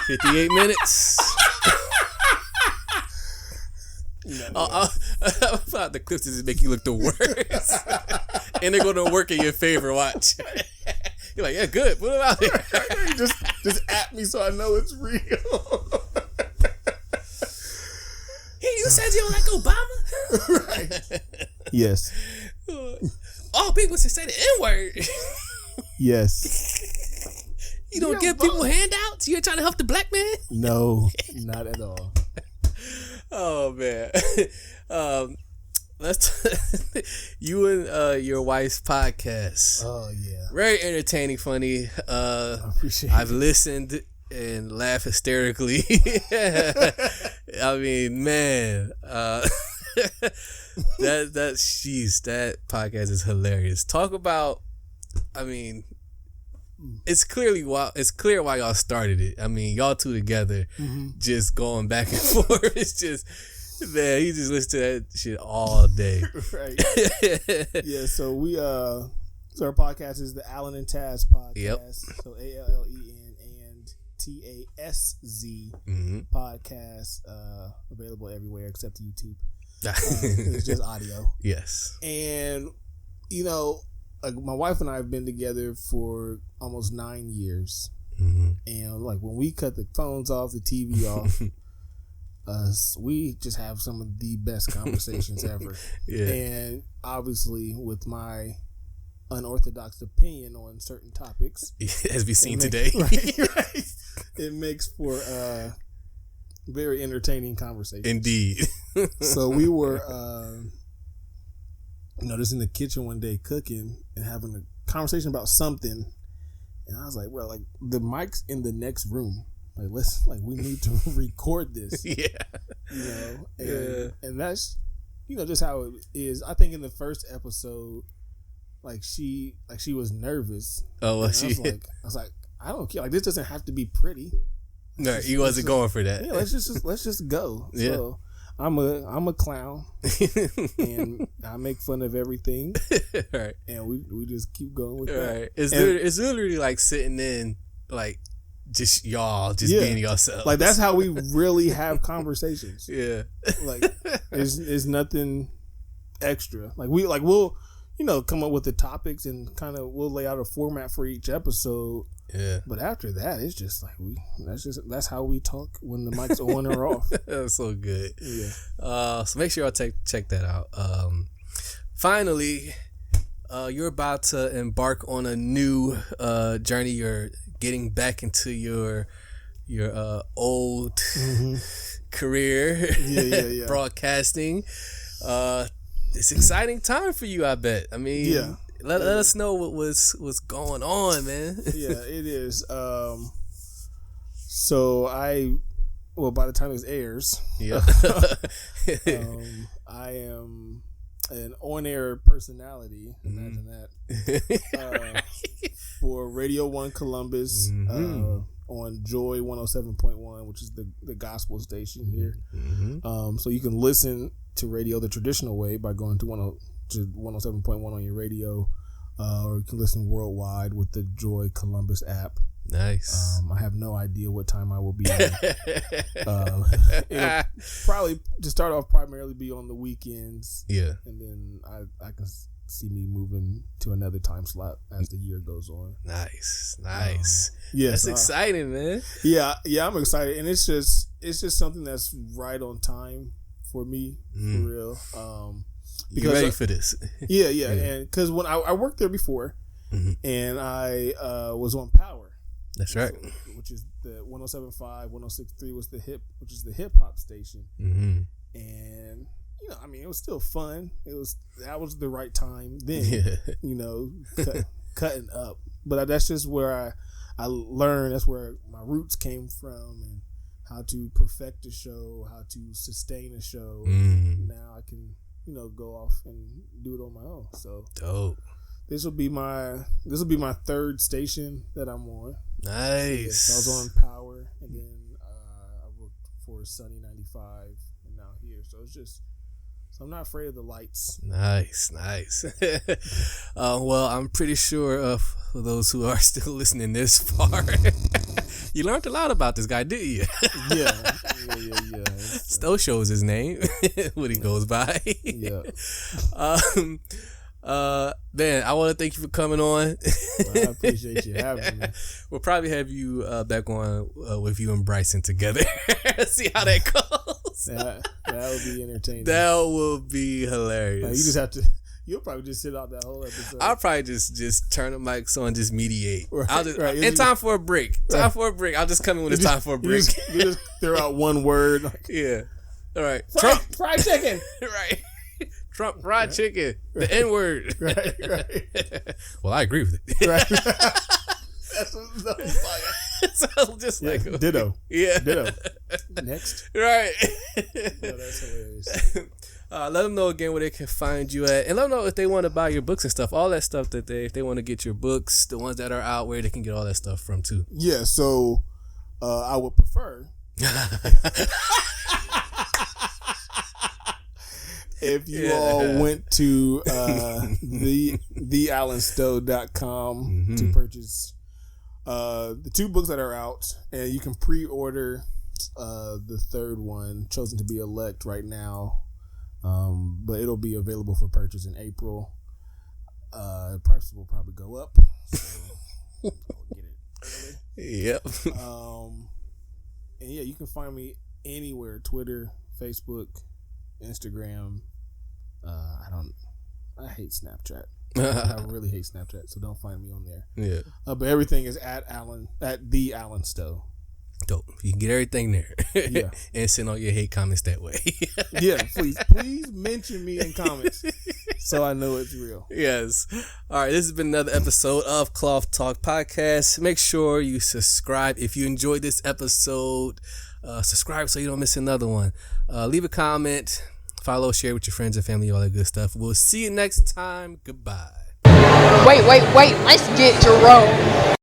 58 minutes. I thought the clips just make you look the worst. And they're going to work in your favor. Watch. You're like, yeah, good. Put them out there. just at me so I know it's real. Hey, you said you don't like Obama? Right. Yes. All people should say the N-word. Yes. You don't give people handouts? You're trying to help the black man? No, not at all. Oh, man. Let's you and your wife's podcast. Oh yeah, very entertaining, funny. I appreciate I've it. listened and laughed hysterically. I mean, man, that podcast is hilarious. Talk about, I mean, it's clear why y'all started it. I mean, y'all two together, just going back and forth. It's just, man, he just listens to that shit all day. Right. Yeah. So so our podcast is the Allen and Taz podcast. Yep. So ALLEN and TASZ podcast. Available everywhere except YouTube. It's just audio. Yes. And like my wife and I have been together for almost 9 years, and like when we cut the phones off, the TV off, we just have some of the best conversations ever. Yeah. And obviously, with my unorthodox opinion on certain topics, as we've seen today, right, it makes for very entertaining conversation. Indeed. So we were just in the kitchen one day cooking and having a conversation about something, and I was like, "Bro, like the mic's in the next room. Like we need to record this." Yeah. And that's just how it is. I think in the first episode, like she was nervous. Oh, well, I was like, I don't care. Like this doesn't have to be pretty. No, he wasn't going for that. Yeah, let's just go. Yeah. So I'm a clown, and I make fun of everything, right? And we just keep going with right. that. It's literally like sitting in like just y'all just being yourselves. Like that's how we really have conversations. Yeah, like it's nothing extra. Like we'll come up with the topics and kind of we'll lay out a format for each episode. Yeah. But after that, it's just like that's how we talk when the mic's on or off. That's so good. Yeah. So make sure y'all check that out. Finally, you're about to embark on a new journey. You're getting back into your old career. Yeah. Broadcasting. It's an exciting time for you, I bet. I mean, let us know what's going on, man. Yeah, it is. So by the time this airs, I am an on-air personality. Imagine that. For Radio 1 Columbus, on Joy 107.1, which is the gospel station here. So you can listen to radio the traditional way by going to 107.1 on your radio, or you can listen worldwide with the Joy Columbus app. Nice. I have no idea what time I will be on. It'll probably to start off primarily be on the weekends. Yeah. And then I can see me moving to another time slot as the year goes on. Nice. Yes, that's exciting, man. Yeah, I'm excited, and it's just something that's right on time for me, for real. You ready for this? Yeah. And because when I worked there before, and I was on Power. That's right. Which is the 107.5, 106.3 was which is the hip hop station. And it was still fun. That was the right time then. Cutting up. But that's just where I learned. That's where my roots came from, and how to perfect a show, how to sustain a show. Now I can go off and do it on my own. So dope. This will be my third station that I'm on. Nice. So I was on Power, and then I worked for Sunny 95, and now here. So so I'm not afraid of the lights. Nice. Well, I'm pretty sure for those who are still listening this far, you learned a lot about this guy, didn't you? Yeah. Stowe shows his name, what he goes by. Yeah. Man, I want to thank you for coming on. I appreciate you having me. We'll probably have you back on with you and Bryson together. See how that goes. That would be entertaining. That will be hilarious. You'll probably just sit out that whole episode. I'll probably just turn the mics on, just mediate. Right. Time for a break. I'll just come in when it's time for a break. You just throw out one word. Yeah. All right. Trump fried chicken. Right. Trump fried chicken. The N-word. Right. Well, I agree with it. Right. That's what So just like ditto. Yeah. Ditto. Next. Right. No, that's hilarious. Let them know again where they can find you at, and let them know if they want to buy your books and stuff, all that stuff if they want to get your books, the ones that are out, where they can get all that stuff from too. Yeah, so I would prefer if you all went to theallenstowe.com to purchase the two books that are out, and you can pre-order the third one, Chosen to Be Elect, right now. But it'll be available for purchase in April. Prices will probably go up, so get it early. Yep. And yeah, you can find me anywhere: Twitter, Facebook, Instagram. I hate Snapchat. I really hate Snapchat, so don't find me on there. Yeah. But everything is at the Allen Stowe. Dope. You can get everything there. Yeah. And send all your hate comments that way. Yeah, please mention me in comments so I know it's real. Yes. All right, this has been another episode of Cloth Talk Podcast. Make sure you subscribe if you enjoyed this episode. Subscribe so you don't miss another one. Leave a comment, follow, share with your friends and family, all that good stuff. We'll see you next time. Goodbye. Wait, let's get Jerome.